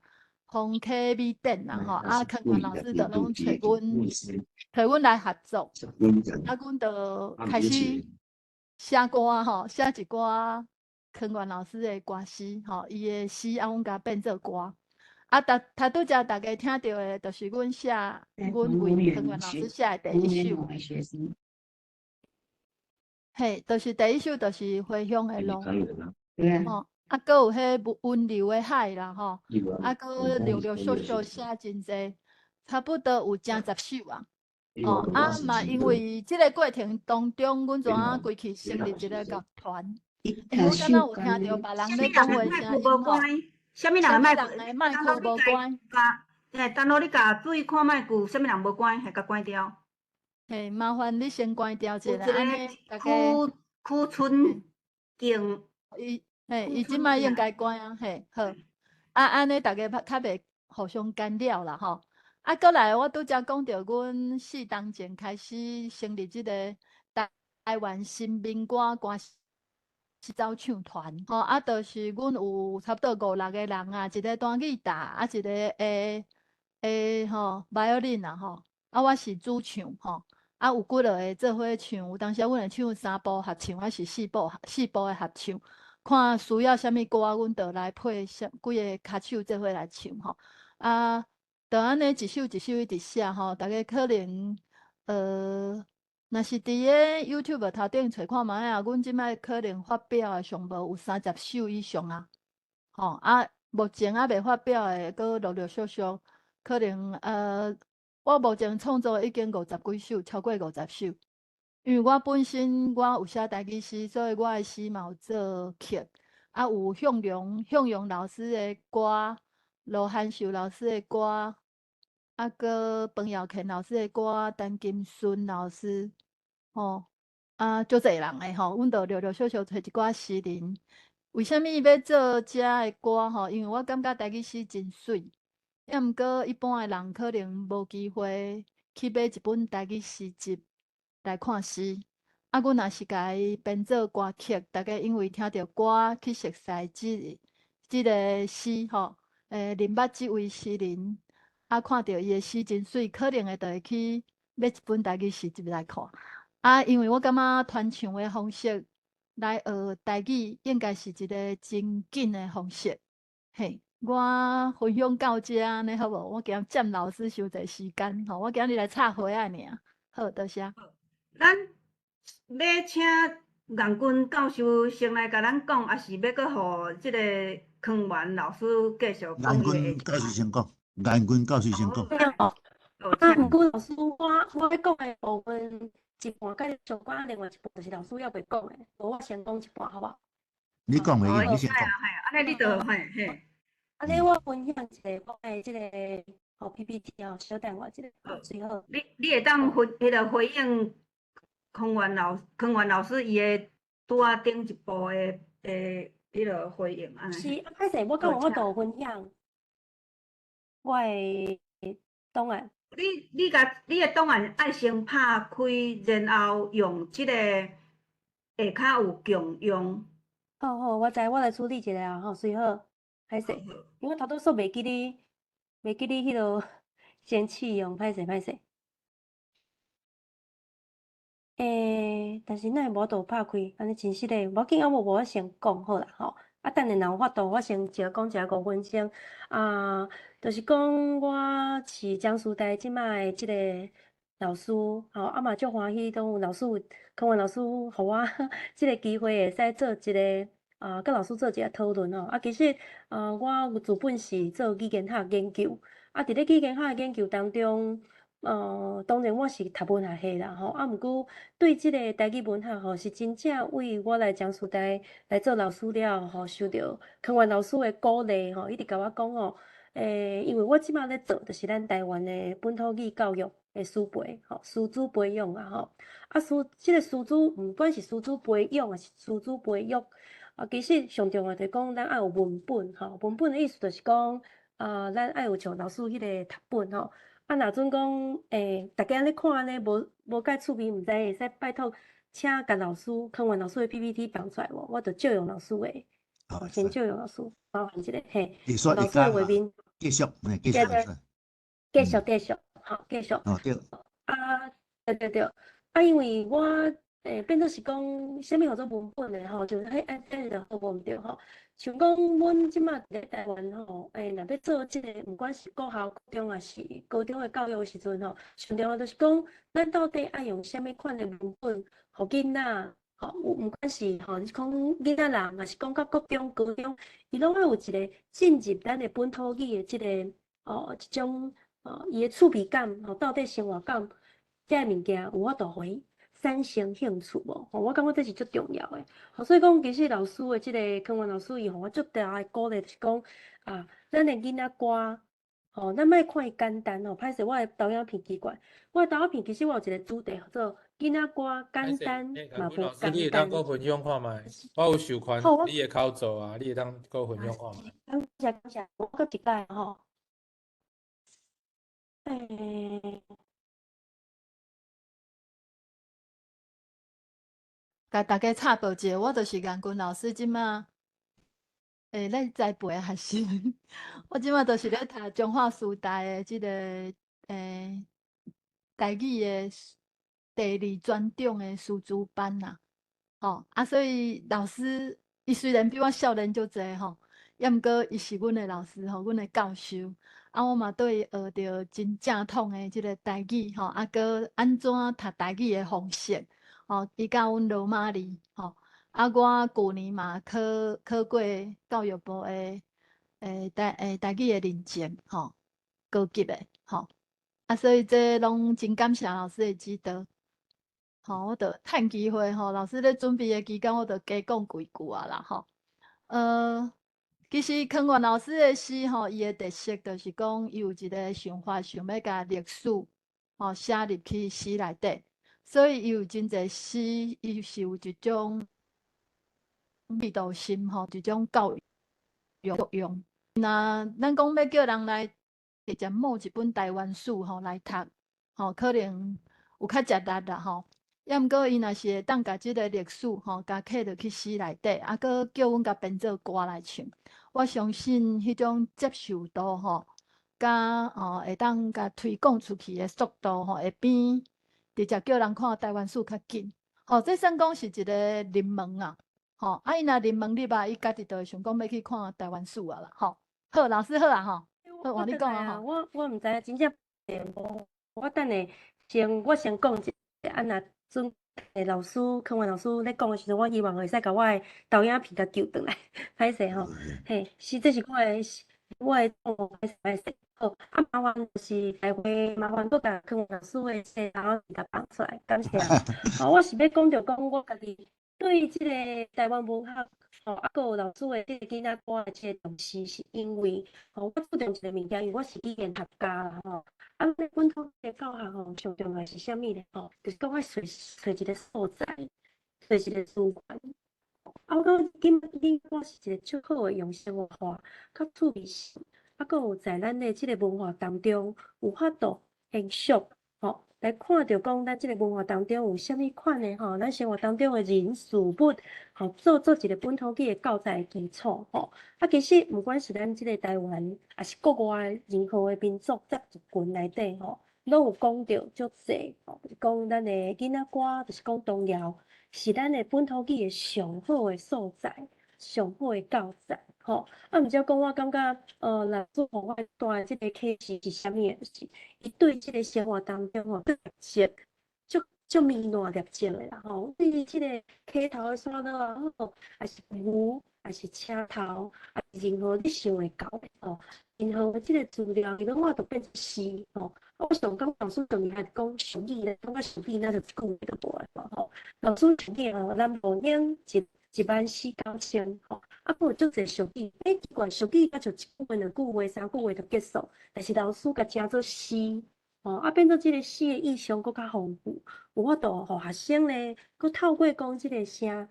风客美展啦吼，啊，康源老师就拢找阮来合作，啊，阮就开始写歌吼，写一寡康源老师的歌诗吼，伊的诗啊，阮甲变做歌。啊，拄则大家听到的，就是阮写，阮为康源老师写的第一首。嘿，就是第一首，就是回乡的路，吼，啊，搁有迄温柔的海啦，吼，啊，搁陆陆续续写真济，差不多有正10首啊，哦，啊嘛，因为即个过程当中，阮怎啊规气成立一个乐团，因为我敢若有听到别人咧讲话声音吼，啥物人的麦克无关，等落你甲注意看麦克，啥物人无关，还甲关掉。嘿，麻烦你先关掉一下，安尼大家。邱春景，伊即摆应该关啊，嘿，好，啊，安尼大家较袂互相干扰啦，吼。啊，过来，我拄则讲着，阮4当前开始成立即个台湾新民歌歌走唱团，吼，啊，就是阮有差不多5、6个人啊，一个弹吉他，啊，一个吼 violin 啦，吼，啊，我是主唱，吼。啊，有几落个做伙唱，有当时阮会唱3部合唱，还是4部的合唱，看需要啥物歌，阮就来配几个卡手做伙来唱吼。啊，就安尼一首一首一直写吼，大家可能若是伫个 YouTube 头顶找看觅啊，阮即摆可能发表的上无有30首以上啊。吼，啊，目前还袂发表的，搁陆陆续续，可能我目前创作已经50几首，超过50首。因为我本身我有写台语诗，所以我的诗嘛有做曲，啊有向阳老师的歌，罗汉秀老师的歌，啊搁彭耀乾老师的歌，陈金顺老师，吼，啊足侪人的吼，阮就陆陆续续找一寡诗人。为虾米要做遮的歌吼？因为我感觉台语诗真水。抑毋过，一般的人可能无机会去买一本台语诗集来看诗。啊，阮若是甲伊编做歌曲，大家因为听着歌去熟悉即个诗吼，认捌即位诗人，啊，看着伊的诗真水，可能会就会去买一本台语诗集来看。啊，因为我感觉传唱的方式来学台语，应该是一个真紧的方式，嘿。我分享到遮安尼好无？我惊占老师伤侪时间吼，我今日来插花啊尔。好，多谢。咱要请颜君教授先来甲咱讲，还是要搁互即个康源老师继续讲伊颜君的教授先讲，颜君教授先讲。哦，好，请。毋过老师，我要讲的部分一半，甲你相关，另外一半就是老师要袂讲的，无我先讲一半，好不好？你讲袂哦，用，你先讲。安尼你就嘿。安尼我分享一个我的即个PPT 小等我即个最好。你会当回应康源老师伊的拄仔顶一步的回应安尼。是，歹势，我敢有法度分享我的档案。你的档案爱先拍开，然后用即个下骹有共用。好，我知，我来处理一下吼，随好，歹势，因为头拄说袂记你迄落先试用，歹势。但是咱无度拍开，安尼真实嘞，无要紧，无我先讲好啦吼。等下若有法度，我先讲一下5分钟。就是讲我是江苏台即摆的即个老师，嘛足欢喜，都有老师康源老师，互我即个机会会使做一个甲老师做一个讨论吼。其实我有自本是做语言学研究，伫咧语言学研究当中。当然我是读文学系啦吼，毋过对即个台语文学吼是真正为我来江苏台来做老师了吼，受到康源老师的鼓励吼，一直甲我讲吼，因为我即摆咧做就是咱台湾的本土语教育的师培吼，师资培养啊吼，即个师资毋管是师资培养还是师资培育，其实上重要就是讲咱爱有文本吼，文本的意思就是讲咱爱有像老师迄个读本吼。若阵讲，大家咧看安尼无介趣味，毋知会使拜托，请甲老师康源老师的 PPT 放出来无？我着借用老师的，先借用老师，麻烦一下，嘿，老师的画面，继续，继续，继续，好，继续。哦，对。对，因为我变做是讲，啥物叫做文本的吼，就是迄就好无毋对吼。像讲，阮即马伫台湾吼，若要做即个，毋管是国校、高中还是高中的教育的时阵吼，上重要就是讲，咱到底爱用啥物款的文本，互囡仔吼，毋管是吼，你讲囡仔人，还是讲到国中、高中，伊拢要有一个进入咱的本土语的即个一种伊的趣味感吼，到底生活感，遮物件有法度互伊产生兴趣无？我感觉这是最重要的。所以讲，其实老师的即个康源老师伊互我最大的鼓励就是讲咱的囡仔歌，咱莫看伊简单歹势，我的导演片奇怪，我的导演片其实我有一个主题叫做囡仔歌简单嘛无老师，你会当搁分享看卖？我有授权你的口奏啊，你会当搁分享看卖？感谢，我搁一摆吼。甲大家插报一下，我就是颜君老师，即马咧栽培学生。我即马就是咧读中华师大的即个台语的第2专长的师资班啦。所以老师伊虽然比我少年足济吼，抑毋过伊是阮的老师吼，阮的教授。我嘛对伊学着真正统的即个台语吼，搁安怎读台语的方式。伊教阮罗马里我旧年嘛考过教育部的台语的认证高级的所以这拢真感谢老师的指导。我着趁机会老师咧准备的期间，我着加讲几句啊啦其实康源老师的诗伊的特色就是讲，伊有一个想法，想要甲历史写入去诗内底。所以伊有真侪诗，伊是有一种味道心一种教育作用。那咱讲要叫人来直接摸一本台湾史来读，可能有较吃力啦抑毋过伊若是会当甲即个历史甲刻落去诗内底，搁叫阮甲编做歌来唱，我相信迄种接受度甲会当甲推广出去的速度会比直接叫人看台湾史较紧，这算讲是一个入门啊，伊若入门入啊，伊家己就会想讲要去看台湾史啊啦，好，老师好啊，好，换你讲啊，我毋知影真正无，我等下我先讲一下，若阵老师课文老师咧讲的时阵，我希望会使甲我的投影片甲救转来，歹势吼。嘿，这是我的好，啊，麻烦就是下回麻烦搁甲课文老师的细头甲放出来，感谢。我是要讲着讲我家己对即个台湾文学。搁有老师的即个囡仔歌的即个重视，是因为我注重一个物件，因为我是语言学家啦吼。咱本土的教学上重要是啥物咧？就是讲我找一个所在，找一个资源。我感觉囡仔是一个最好的用生活化、较趣味性，搁有在咱的即个文化当中有法度延续，来看到讲咱即个文化当中有啥物款的咱生活当中的人事物，做一个本土语的教材的基础，其实毋管是咱即个台湾，还是国外任何的民族杂族群内底，拢有讲到足济，就是讲咱的囡仔歌，就是讲童谣，是咱的本土语的上好的所在，上好的教材，毋则讲我感觉，老师互我带的即个启示是啥物的？就是伊对即个生活当中热情，足微烂热情的啦对即个溪头的山路啊还是牛，还是车头，还是任何你想会到的任何即个资料，伊拢我都变成诗我上感老师重要还是讲手艺咧，感觉手艺那就一句话都无诶老师手艺咱无用一万四九千搁有足侪手艺，奇怪，手艺就一句话、两句话、三句话就结束，但是老师甲写做诗变做即个诗的意象搁较丰富，有法度互学生咧，搁透过讲即个声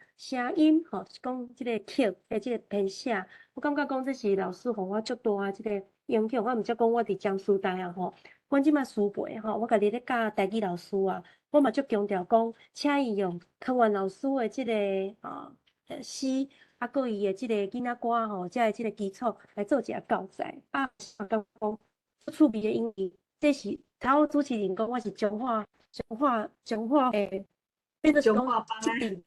音是讲即个曲的即个编写，我感觉讲这是老师互我足大即个影响。我毋则讲我伫江苏大学阮即摆师辈我家己咧教台语老师啊，我嘛足强调讲，请伊用课文老师的即个诗，搁伊的即个囡仔歌才会即个基础来做一个教材我感觉讲趣味的，因为这是头主持人讲我是彰化诶，变做是讲即阵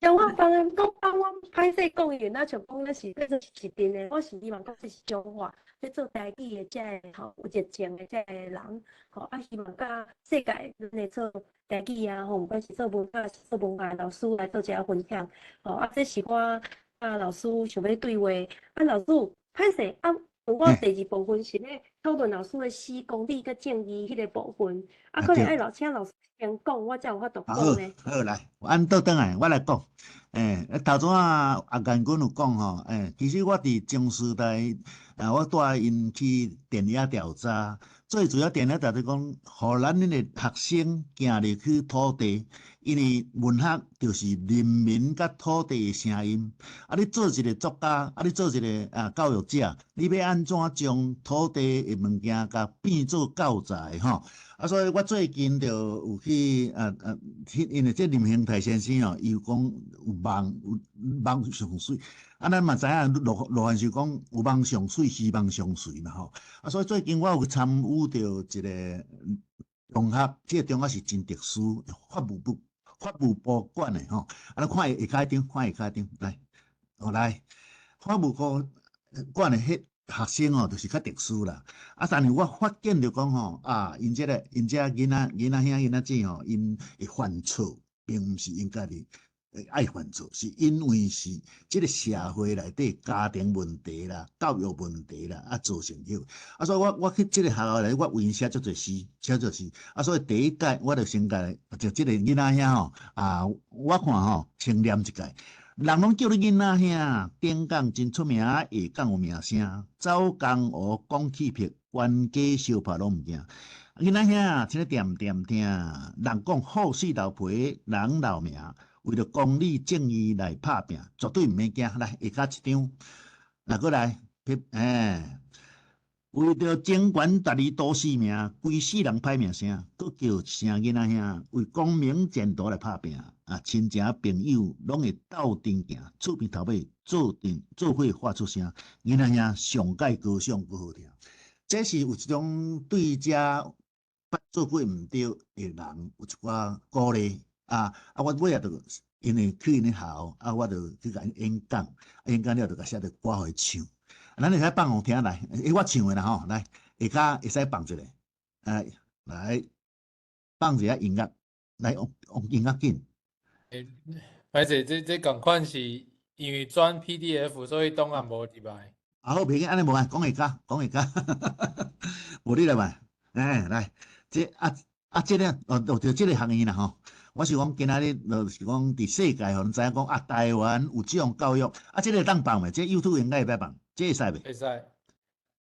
彰化帮人讲帮我歹势讲伊，那像讲咱是变做一阵的，我是希望讲这是彰化咧做台语的遮个有热情的遮个人希望甲世界咱咧做台语毋管是做文化是做文化老师来做一下分享这是我老师想要对话老师歹势我第二部分是咧讨论老师的诗、公理甲正义迄个部分可能爱请老师先讲，我才有法度讲呢。好来，按倒转来，我来讲。头先阿元君有讲其实我伫中师大，我带因去田野调查，最主要田野调查讲，互咱的学生行入去土地，因为文学就是人民甲土地的声音。你做一个作家，你做一个教育者，你要安怎将土地的物件甲变做教材所以我最近就有去因为这林兴泰先生伊有讲有梦上水，咱嘛知影罗汉是讲有梦上水，希望上水嘛所以最近我有参与到一个中学，这个中学是真特殊，法务部管的看下骹顶，来，法务部管的迄学生就是较特殊啦。但是我发现着讲因遮囡仔兄囡仔姐因会犯错，并毋是因家己爱犯错，是因为是即个社会内底家庭问题啦、教育问题啦造成迄所以我去即个学校内，我为因写足侪诗，所以第一届我就先就即个囡仔兄我看先念一届。人拢叫你囡仔兄，顶港真出名，下港有名声。走江湖讲气魄，冤家相拍拢毋惊。囡仔兄，请你点听，人讲好死留皮，人留命。为了公理正义来拍拼，绝对毋免惊。来，下骹一张，过来，为着争权达你多性命，规世人歹名声，搁叫一声囡仔兄，为光明前途来拍拼。亲情朋友拢会斗阵行，厝边头尾做伙发出声，囡仔兄上界歌唱搁好听。这是有一种对遮做过毋对的人有一寡鼓励我尾仔就因为去因校我就去甲因演讲，演讲了就甲写着歌互伊唱。咱会使放互听来，我唱的啦来下骹会使放一个，来放一下音乐，来用较紧。歹势，这共款是因为转 PDF，所以档案无入来。好，袂紧，安尼无啊，讲会加，讲会加，无你来嘛，来，这这个就这个行业啦吼。我是讲今仔日就是讲伫世界吼，知影讲台湾有这种教育，这个当放袂？这 YouTube 应该会放，这会使袂？会使。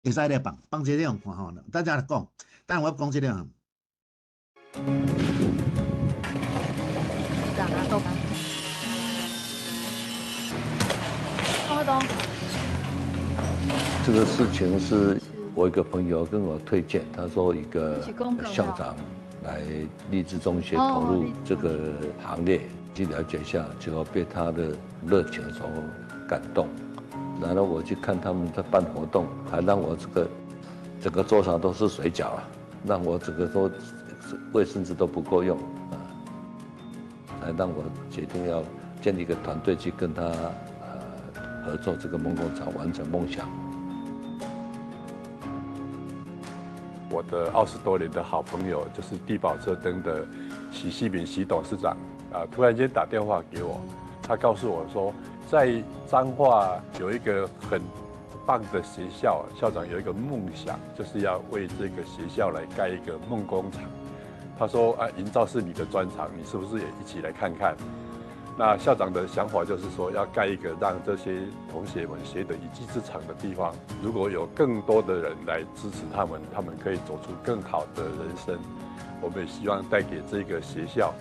会使咧放这个看吼，大家来讲，等我讲这个吼。这个事情是我一个朋友跟我推荐，他说一个校长来励志中学投入这个行列，去了解一下，结果被他的热情所感动。然后我去看他们在办活动，还让我整个桌上都是水饺啊，让我整个都卫生纸都不够用啊，才让我决定要建立一个团队去跟他合作这个梦工厂，完成梦想。我的20多年的好朋友，就是地宝车灯的许锡敏许董事长突然间打电话给我，他告诉我说，在彰化有一个很棒的学校，校长有一个梦想，就是要为这个学校来盖一个梦工厂。他说营造是你的专长，你是不是也一起来看看？那校长的想法就是说，要盖一个让这些同学们学得一技之长的地方。如果有更多的人来支持他们，他们可以走出更好的人生。我们也希望带给这个学校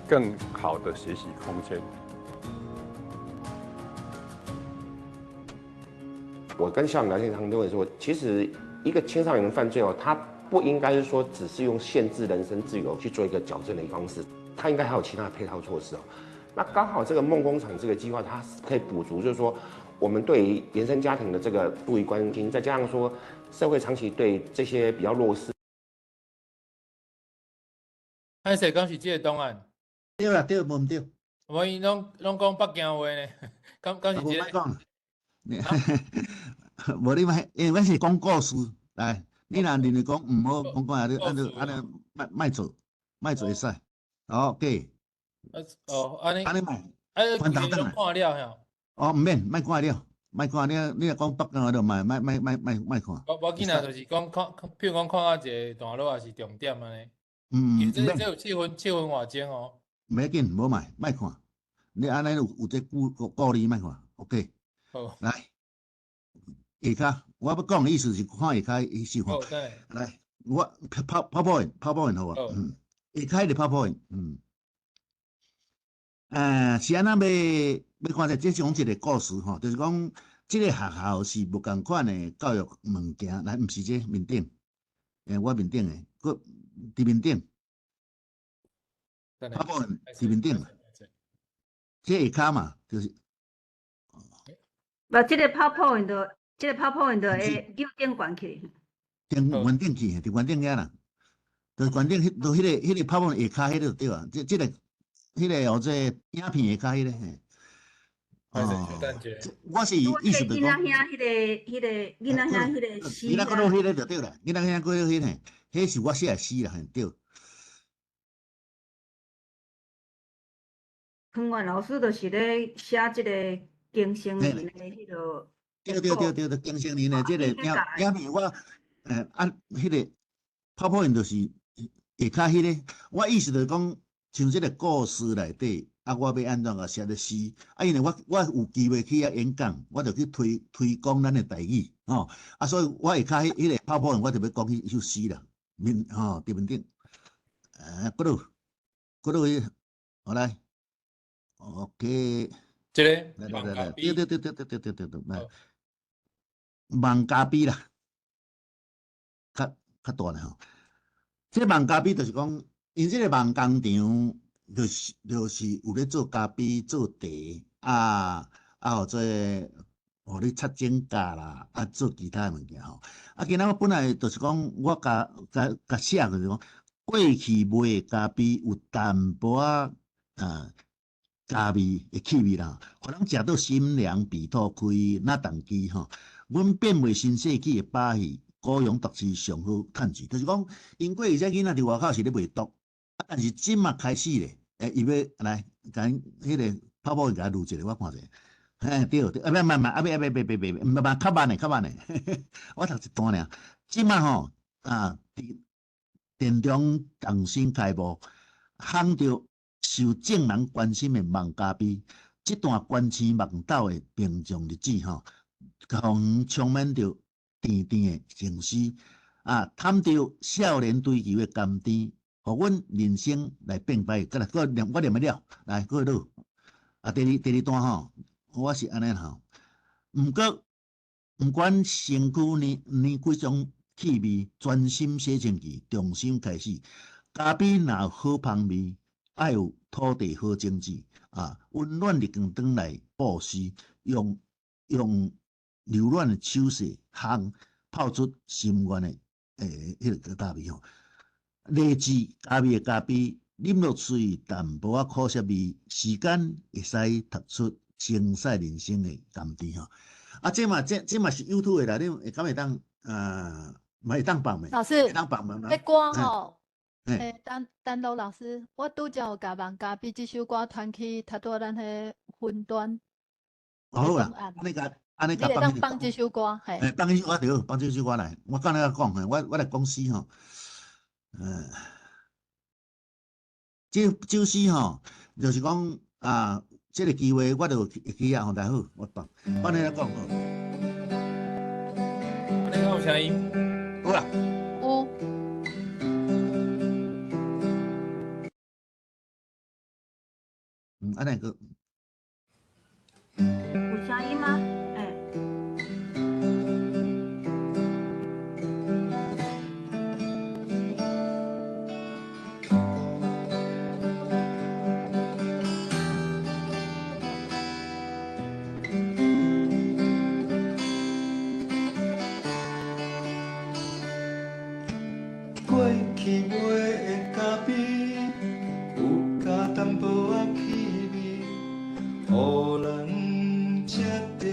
更好的学习空间。我跟校长聊天，他们都会说，其实一个青少年犯罪他不应该是说只是用限制人身自由去做一个矫正的方式，他应该还有其他的配套措施那刚好这个梦工厂这个计划，它可以补足，就是说我们对于原生家庭的这个注意关心，再加上说社会长期对这些比较弱势。歹势，讲是这个档案。对啦，对，无毋对。我伊拢讲北京话呢，讲是这个。讲，无你莫，因为我是讲故事，来，你若认为讲毋好讲安尼莫做会使。OK。安尼莫。翻头转来。看了毋免，莫看了，你若讲北京话就莫看。我紧啊，就是讲看，譬如讲看一个段落也是重点安尼。因为这有7分外钟哦。唔要紧，无莫看。你安尼有这鼓励莫看 ，OK。好。来，下骹我要讲的意思是看下骹意思吼。来，我泡泡好啊。下骹就泡泡是安那要看者，这是讲一个故事吼，就是讲这个学校是无共款的教育物件，来，毋是这面顶，我面顶的，佮伫面顶，泡泡伫面顶，这下骹嘛，就是。这个 PowerPoint 会右点关起。原顶去，伫原顶遐啦，就是原顶迄个 PowerPoint 下骹迄个就对啊，这个。迄个或者影片下骹迄个我是意思就是讲，囡仔兄迄个诗，囡仔嗰度迄个就对啦，囡仔兄嗰度迄个，迄是我写的诗啦，对。康元老师就是咧写即个经生年的迄个。对，经生年的即个影片我迄个泡泡印就是下骹迄个，我意思就是讲。像这个故事内底，我要安怎个写的诗？因为我有机会去遐演讲，我就去推广咱的台语，所以我下骹迄个泡泡，我就要讲迄首诗啦，伫面顶，嗰度，好来 ，OK， 这个，来，对，孟加比啦，较大啦吼，这孟加比就是讲。因这个梦工厂就是有咧做咖啡、做茶或者互你擦指甲啦，做其他物件吼。今仔我本来就是讲，我甲写就是讲，过去卖的咖啡有淡薄咖味的气味啦，互人食到心凉鼻吐开，那动机吼。阮变为新世纪的把戏，鼓阳毒市上好趁钱，就是讲，因过去这囡仔伫外口是咧卖毒。但是即马开始咧，伊要来甲迄个泡泡甲录一个，我看者。对，啊，别，较慢诶，我读一段尔。即摆吼电中重新开幕，烘着受众人关心的孟加比，这段关星梦斗的平常日子吼，互充满着甜甜的情绪，探着少年追求的甘甜，互阮人生来变歹。再来，我念了，来，搁落。第二段吼，我是安尼吼。毋管身躯呢几种气味，专心写情记，重新开始。咖啡若有好香味，爱有土地好种子温暖日光灯来布施，用柔软的手势泡出心愿的迄个咖啡吼。励志咖啡的咖啡，啉落水淡薄仔苦涩味，时间会使读出精彩人生的甘甜吼。这嘛是 YouTube 的啦，你敢会当会当放的？老师，会当放吗？这歌吼，丹楼老师，我拄则有甲孟加比这首歌传去读到咱迄云端。好啦，安尼你会当放这首歌，嘿。放这首歌对，放这首歌来。我刚才讲嘿，我来讲诗吼，这诗吼，就是讲这个机会我就会记啊，吼，大好，我放，我安尼来讲吼。那个有声音，有啦。有。安尼个。有声音吗？去买的咖啡，有加淡薄仔气味，予人食着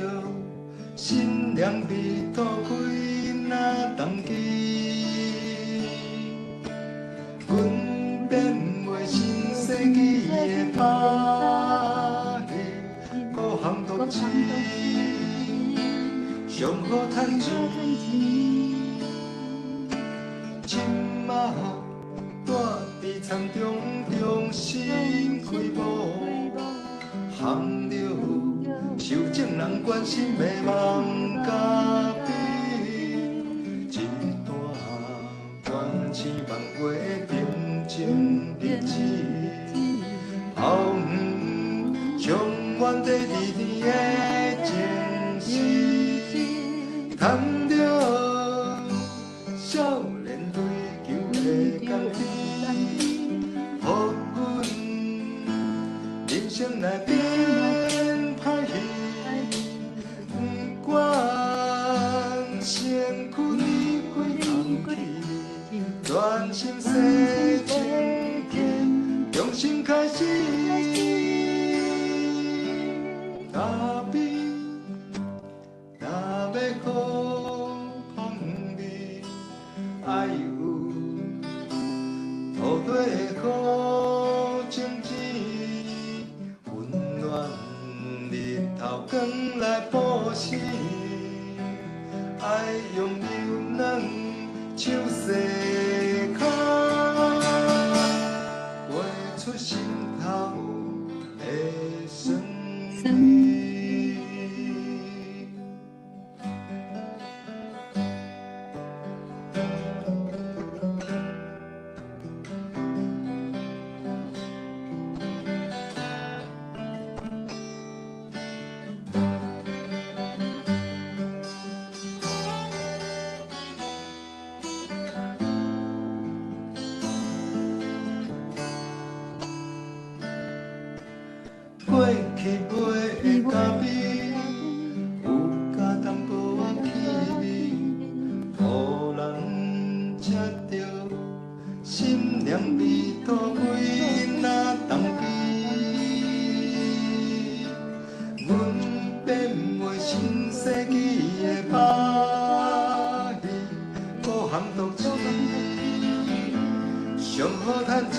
心凉味，吐开那冬季。阮变袂新世纪的把戏，各行各市，上好趁钱。今仔住伫田中，重新开幕，烘着受众人关心的孟加比，一段关星万月平静日子，后园充满地甜甜的情绪，谈着少年追求的甘甜，予阮人生来变歹戏。不管身躯离开空气，专心写情记，重新开始。咖啡若要好香味，爱有土地的好种子，温暖日头光来布施，爱用柔软手势脚，画出心头的酸味。过去买的咖啡，有加淡薄仔气味，予人食着心凉味，吐开那冬季。阮变袂新世纪的把戏，各行各市，上好趁钱。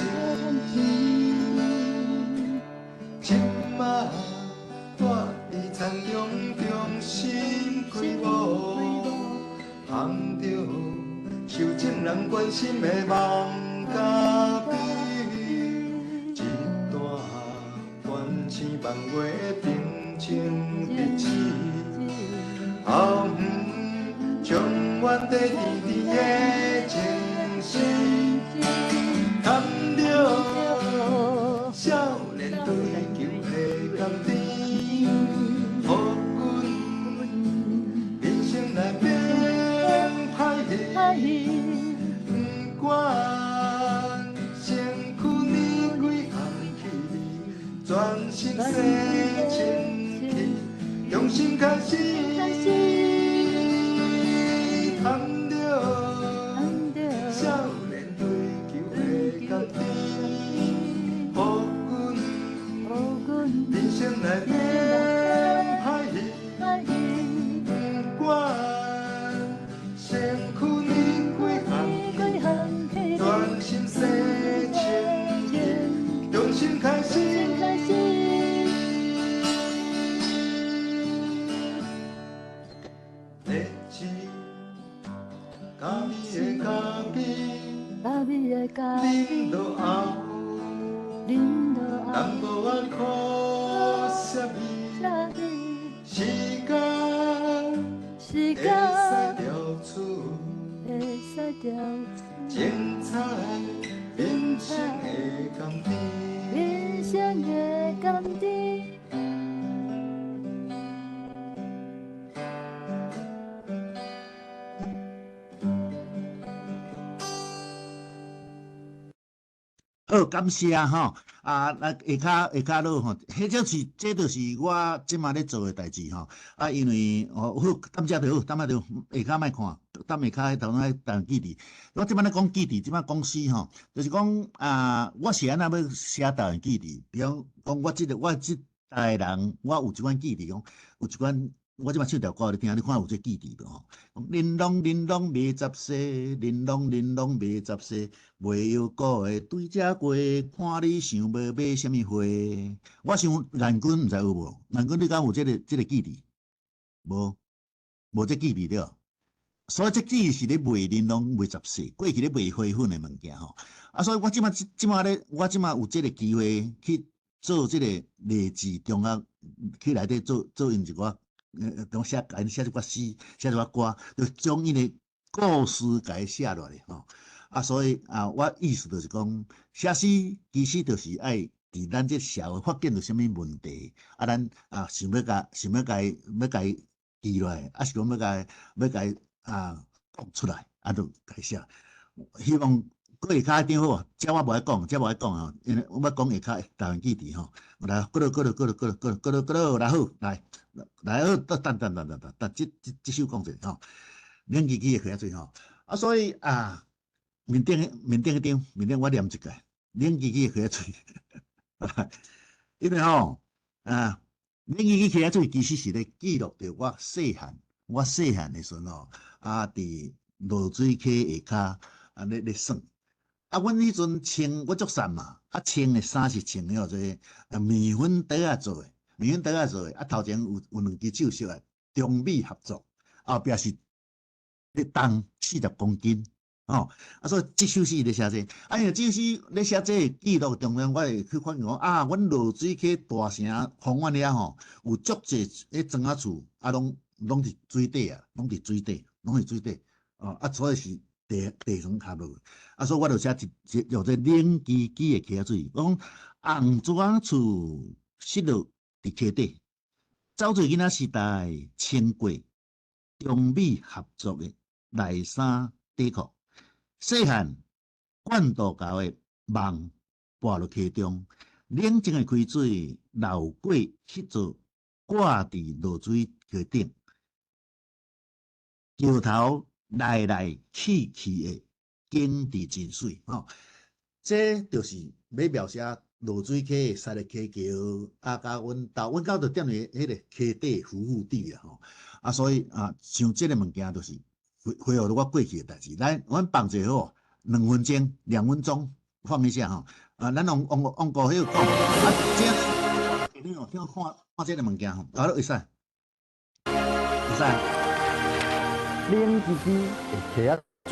中中心开舞，烘着受情人关心的梦甲悲，一段关星望月定情日子，后远将原地甜甜的情丝，谈着少年追求的甘甜，予阮人生内免歹戏。不管身躯年几行去，全心洗清气，重新开始，谈着少年追求的甘甜，予阮人生内免歹戏，不管身躯年几行。专心洗清气，重新开始。日子，咖啡的咖啡，饮落后，淡薄仔苦涩味，时间会使调出。精彩人生的甘甜，人生的甘甜。好，感谢吼那下骹落吼，迄就是这就是我即马咧做诶代志吼。因为好，等下就好，等下就下骹莫看，等下骹头仔当记忆。我即摆咧讲记忆，即摆公司吼，就是讲我是安那要写导演记忆，比方讲我即代人，我有一款记忆，讲有一款。我即摆唱条歌你听，你看有这记忆无吼？玲珑玲珑卖十世，玲珑玲珑卖十世，袂有个会对这过，看你想要买什么花？我想颜君毋知有无？颜君你敢有这个记忆？无这记忆了。所以这记忆是咧卖玲珑卖十世，过去咧卖花粉的物件吼。所以我即摆咧，我即摆有这个机会去做这个励志中学，去内底做因一寡。当写一寡诗，写一寡歌，就将伊个故事甲伊写落来吼。所以我意思就是讲，写诗其实就是爱伫咱这社会发现着什么问题，咱想要甲伊记落来，是讲要甲伊讲出来，就甲伊写。希望过下骹一定好，这我无爱讲吼，因为我要讲下骹台湾记忆吼。来，过落，来好来好，等，这首讲者吼，两支机会开吼。所以面顶我念一个，两支机会开因为吼两支机开其实是咧记录着我细汉的时阵吼，伫落水溪下骹咧耍。阮迄阵穿我足瘦嘛，穿的衫是穿迄个面粉袋仔做的，头前有两支手饰的，中美合作，后壁是咧重40公斤，所以这首诗咧写这，因为这首诗咧写这记录中间，我会去发现讲阮落水溪大城方湾遐吼，有足济迄庄仔厝，拢伫水底啊，拢伫水底，所以是。地层下落，所以我就写用这冷机的溪水，我讲红砖厝失落伫溪底，走做囡仔时代穿过中美合作的内衫底裤，细汉灌渡沟的梦跋落溪中，冷静的开水流过迄座挂伫落水溪顶，桥头。来去的景致真水这就是要描写落水溪的三个溪桥，甲阮家就踮咧迄个溪底浮底所以像这个物件就是恢复我过去的代志。来，阮放者好，2分钟放一下咱用过迄个讲这你听看这个物件会使。会使。冷吱吱的溪仔水，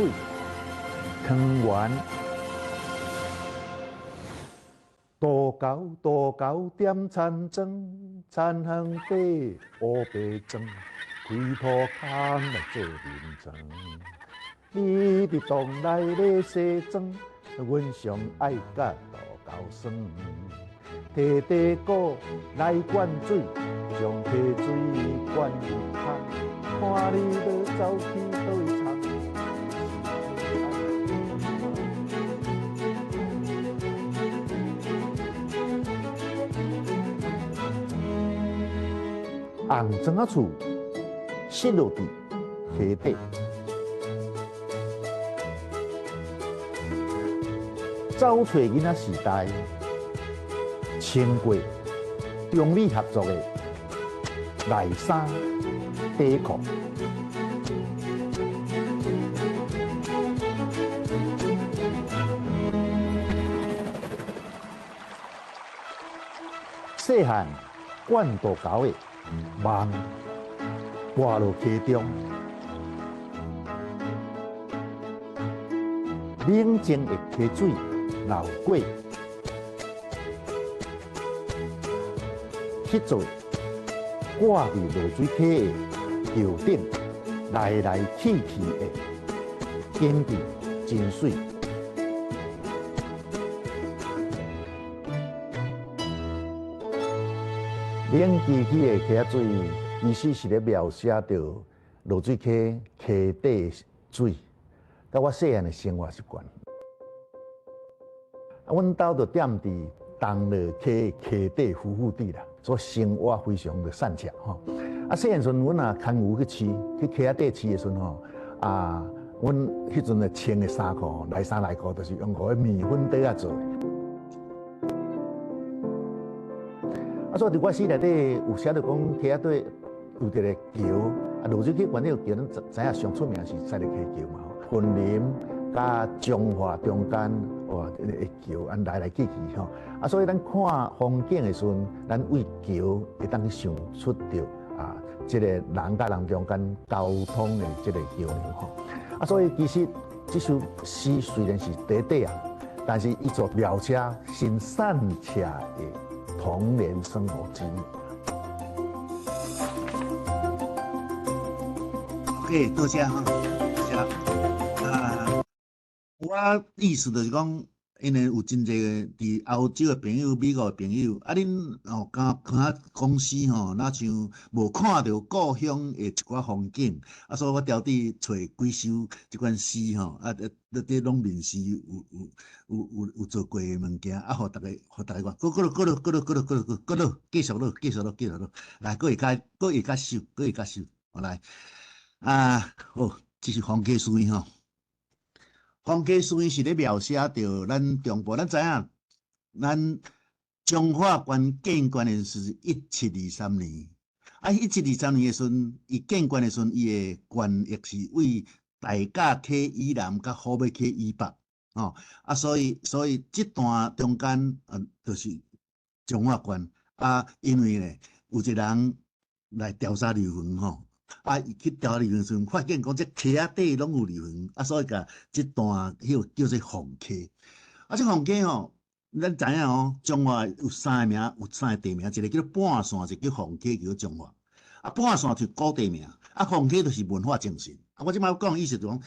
汤圆。渡沟点田庄，田行底乌白庄，开土坎来做面庄。你伫洞内咧洗妆，阮上爱甲渡沟酸。摕地鼓来灌水，将溪水灌入汤，看你要走去倒位藏。红砖仔厝，失落伫溪底。走找囡仔时代，穿过中理合作的内衫底裤。细汉灌渡沟的梦，滑落溪中。冷静的溪水流过，迄座挂伫落水溪的桥顶，来来去去的景致真水。冷吱吱的溪仔水，其实是咧描写着落水溪溪底水，甲我细汉的生活习惯。阮兜就踮伫东落溪溪底浮浮底啦，所以生活非常的善巧吼。细汉时阵，阮也空有去饲，去溪仔底饲的时阵吼，阮迄阵的穿的衫裤，内衫内裤，就是用个面粉底仔做的。所以伫我书内底有写着讲，溪仔底有一个桥，落水溪原来有桥，咱知影上出名是西螺溪桥嘛，云林甲彰化中间哇，个桥来来去去吼，所以咱看风景的时阵，咱为桥会当去想出着即个人甲人中间交通的即个桥梁吼，所以其实这首诗虽然是短短啊，但是伊所描写新善巧的童年生活之旅。OK， 多谢哈，多谢。我意思就是讲，因为有真侪伫欧洲的朋友、美国的朋友，恁看公司吼，若像无看到故乡的一寡风景，所以我调底找几首即款诗吼，伫拢面试有做过的物件，互大家看，搁落，继续落，来，搁会甲首，来，好，这是黄溪诗吼。黄溪诗是咧描写着咱中部，咱知影，咱彰化县建县的是1723年，1723年的时阵，伊建县的时阵，伊的县域是为大甲溪以南甲虎尾溪以北，所以这段中间就是彰化县，因为咧有一个人来调查流云吼。伊去调查流云时阵，发现讲这溪仔底拢有流云，所以甲这段叫做黄溪。这黄溪吼，咱知影哦，彰化有三个名，有三个地名，一个叫半线，一个叫黄溪，叫彰化。半线就是古地名，黄溪就是文化精神。我即摆讲意思就讲，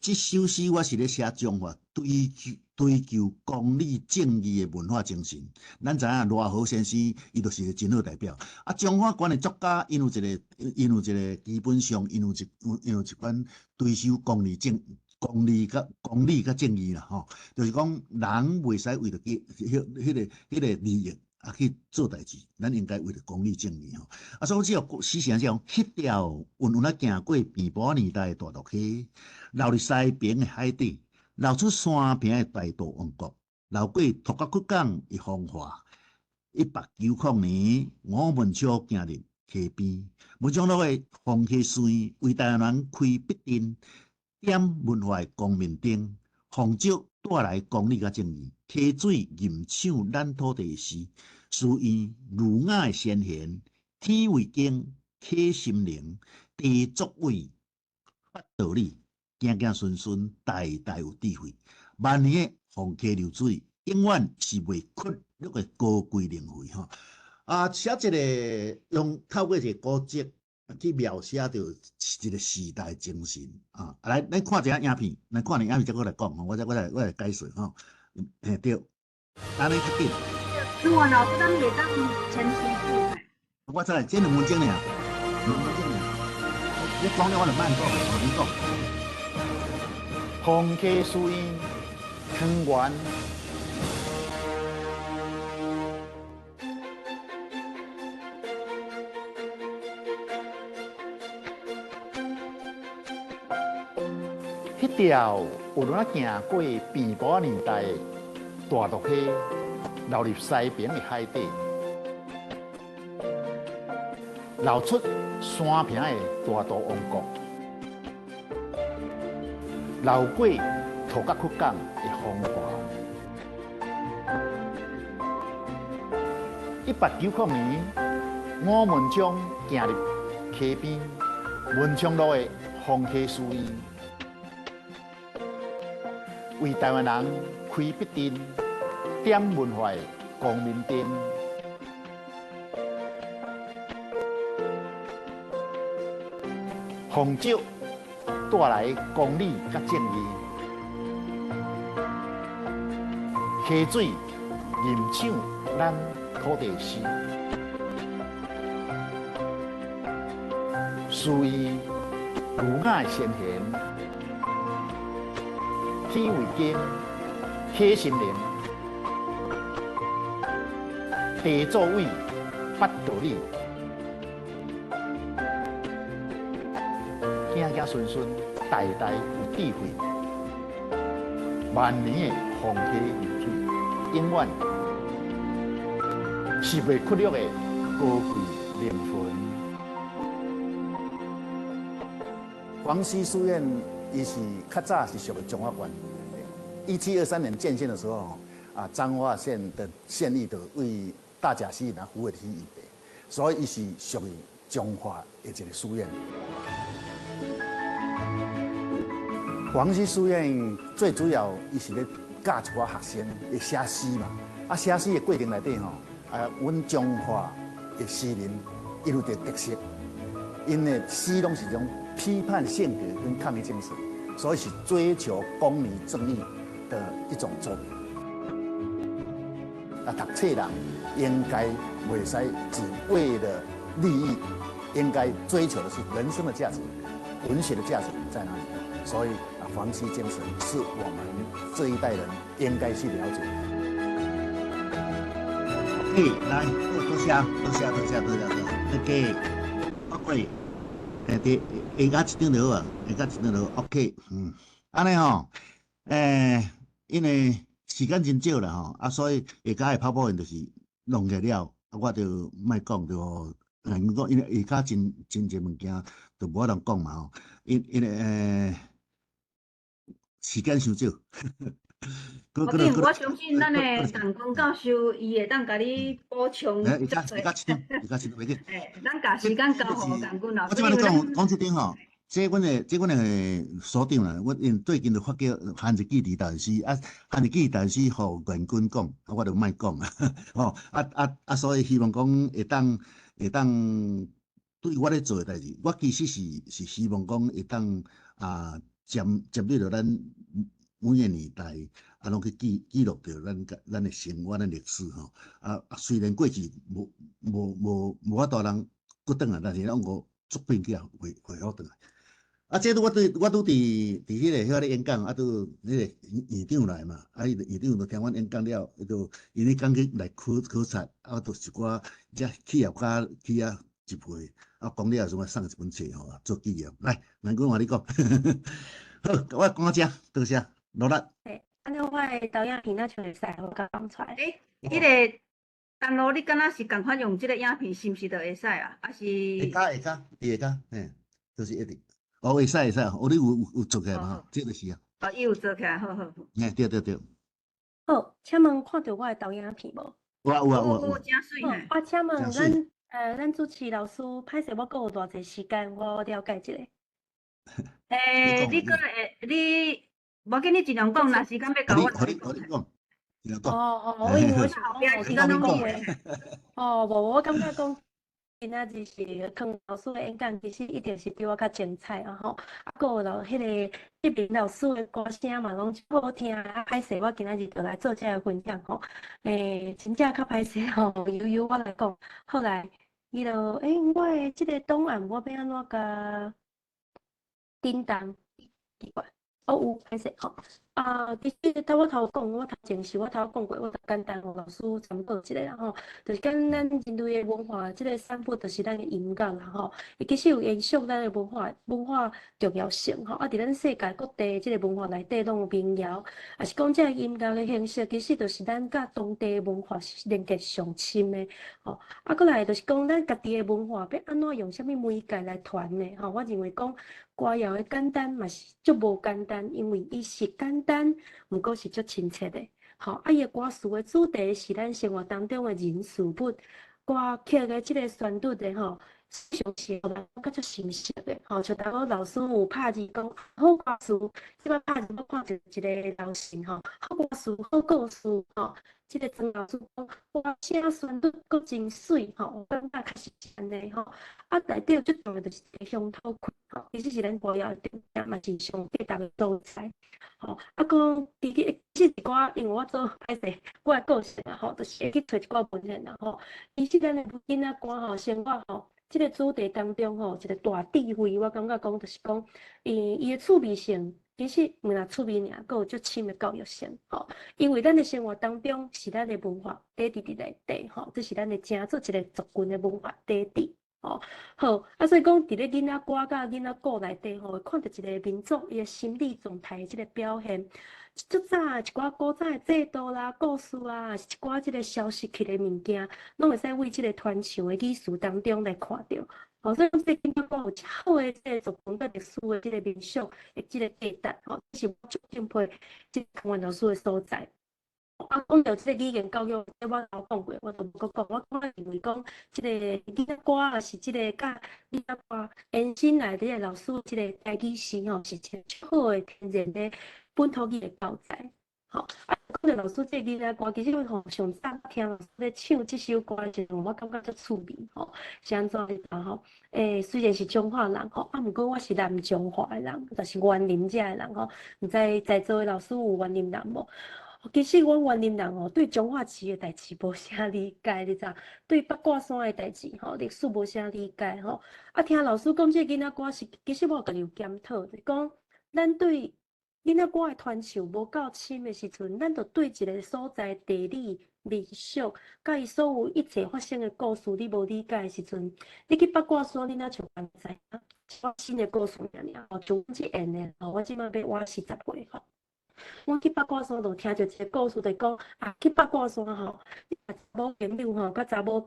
这首诗我是咧写彰化追求公理正义的文化精神。咱知影罗豪先生，伊就是个真好代表。彰化县的作家，因有一个基本上，因有一款追求公理甲正义啦吼，就是讲人袂使为着迄个利益去做代志，咱应该为着公理正义吼。所以这个诗写讲，迄条运行行过平埔年代的大渡溪，流入西边的海底。流出山坪的大渡王国，流过托甲窟港的风华。1890年，我们桥行入溪边，文章路的黄溪水为台湾开必定，点文化的光明灯，奉祝带来公理甲正义。溪水吟唱咱土地的诗，诗意儒雅的先贤，天为经，溪心灵，地作伟，发道理，行行顺顺，代代有智慧。万年的风溪流水，永远是袂屈辱的高贵灵魂吼。写一个透过一个古迹去描写着一个时代精神啊。来，咱看一下影片，咱看影片再过来讲吼，我来解说吼。对，安尼较紧。英文老师，咱也当前书我知，这2分钟尔，2分钟尔。你讲了我就慢讲，你讲。风溪水汤圆，迄条有咱行过变波年代的大渡溪，流入西边的海底，流出山坪的大渡王国，流过土角窟港的风华。1890年，我文章行入溪边，文昌路的风溪书院，为台湾人开笔灯，点文化的光明灯。红照带来公理甲正义，溪水吟唱咱土地诗，诗意儒雅的先贤，天为经，溪心灵，地作伟，发道理。行行顺顺，代代有智慧。万年的风溪流水，永远是袂屈辱的高贵灵魂。黄溪书院，伊是较早是属于彰化县。1723年建县的时候，彰化县的县役就为大甲溪来服务去预备，所以伊是属于彰化的一个书院。黄溪书院最主要，伊是咧教一寡学生会写诗嘛。写诗的过程内底吼，阮彰化的诗人伊有一个特色，因的诗拢是种批判性格跟抗议精神，所以是追求公理正义的一种作品。读册人应该袂使只为了利益，应该追求的是人生的价值、文学的价值在哪里。所以黄溪精神是我们这一代人应该去了解的。来，多谢。OK， 下加一张了啊，下加一张了 ，OK， 安尼吼，因为时间真少啦吼，所以下加的跑步员就是弄起了，我就莫讲就，因为下加真侪物件就无法通讲嘛吼，因为时间伤少。我相信咱的陈光教授，伊会当甲你补充。下加一张，袂紧。咱甲时间交互陈光老师。我即摆咧讲这点吼，这阮的所长啦，我因最近就发叫汉日记大师，汉日记大师互袁军讲，我就莫讲啊，所以希望讲会当对我咧做诶代志，我其实是希望讲会当接入到咱每个年代，拢去记录着咱的生活、咱历史吼。虽然过去无法度人搁转来，但是咱个作品去回复转来。这我拄伫迄个演讲，拄迄个院长来嘛，院长就听阮演讲了，因咧讲去来考察，都一寡遮企业家企业一批，讲了什么送一本册吼，做纪念。来，咱我话你讲，好，我讲到这，多谢。落力。安尼我的导演片那像会使好讲出来。迄个陈路，你敢若是共款用即个影片，是毋是就会使啊？还是？会加，就是一定。会使，你有做起来嘛？这就是啊。伊有做起来，好。对。好，请问看到我的导演片无？有。真水嘿。我请问咱咱主持老师，歹势，我还有偌济时间，我了解一下。你个你，无紧你尽量讲，若时间要到，我互你讲，尽量讲。哦，因为我是后壁时讲间拢讲讲话。无，我感觉讲今仔日是康老师的演讲，其实一定是比我较精彩啊吼。啊，还有迄个这边老师的歌声嘛，拢真好听啊。歹势，我今仔日就来做这个分享吼。真正较歹势吼，由我来讲。后来伊就我的这个档案我要安怎甲叮当奇怪。有歹势吼。其实我头讲，我头前是我头讲过，我简单互老师参考一下啦吼。就是讲咱人类的文化，即个散布就是咱的音乐啦吼。伊其实有延续咱的文化重要性吼。伫咱世界各地即个文化内底拢有民谣，也是讲即个音乐的形式，其实就是咱甲当地文化是连接上深的吼。过来就是讲咱家己的文化要安怎用啥物媒介来传呢？吼，我认为讲歌谣的简单嘛是足无简单，因为伊是简单，毋过是足亲切的。吼，伊的歌词的主题是咱生活当中的人事物，歌曲的即个旋律的吼，上是互人较足熟悉的。吼，像大个老师有拍字讲好歌词，即摆拍字我看着一个老师吼，好歌词、好故事吼。即个曾老师讲，歌声旋律阁真水吼，我感觉确实是安尼吼。内底最重要就是地乡土气吼，其实是咱歌谣重点嘛是上八大个所在吼。讲其实一寡，因为我做歹势，我的个性啊吼，就是会去找一寡文献啦吼。其实咱的囡仔歌吼，生活吼，即个主题当中吼，一个大智慧，我感觉讲就是讲，伊的趣味性。其实毋若趣味尔，阁有足深的教育性吼。因为咱的生活当中是咱的文化底伫内底吼，这是咱的正做一个族群的文化底伫吼。好，所以讲伫咧囡仔歌甲囡仔故内底吼，会看到一个民族伊的心理状态的即个表现。足早一寡古早的制度啦、故事啊，是一寡即个消失去的物件，拢会使为即个传唱的艺术当中来看到。所以讲，这囡仔歌有真好的即个族群甲历史的即个民俗的即个价值，这是我最敬佩即个康源老师的所在。讲到即个语言教育，我头讲过，我就无搁讲。我认为讲，即个囡仔歌啊，是即个甲囡仔歌延伸来底个老师即个台语诗吼，是一个最好的天然的本土语的教材。讲到老师这囡仔歌，其实我吼上早听老师咧唱这首歌的时阵，我感觉足趣味吼。是安怎讲吼？虽然是中华人吼，毋过我是南中华的人，就是园林遮的人吼。毋知在座的老师有园林人无？其实阮园林人吼，对中华市的代志无啥理解，你知？对八卦山的代志吼，历史无啥理解吼。听老师讲这囡仔歌是，其实我家己有检讨，就是讲咱对囡仔歌的传承无够深的时阵，咱就对一个所在地理、民俗，甲伊所有一切发生的故事，你无理解的时阵，你去八卦山，你哪像安知影？我新的故事尔吼，就阮即演的吼，我即摆要活40岁吼。我去八卦山就听着一个故事，就讲去八卦山吼，查某朋友吼，甲查某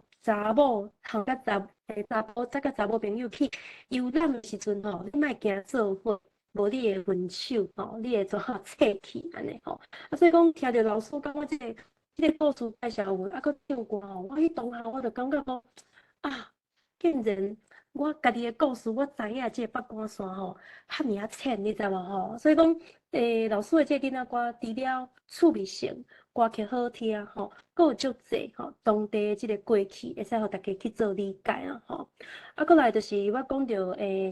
吼，甲查甫再甲查某朋友去游览的时阵吼，你莫惊做伙，无你会分手吼，你会怎啊切去安尼吼。所以讲听着老师讲我即个故事介绍文，搁唱歌吼，我迄当下我就感觉讲竟然。我家己的故事，我知影即个八卦山吼，遐尔浅，你知无吼？所以讲，老师的即个囡仔歌，除了趣味性，歌曲好听吼，阁有足济吼当地的即个过去，会使互大家去做理解啊吼。过来就是我讲到，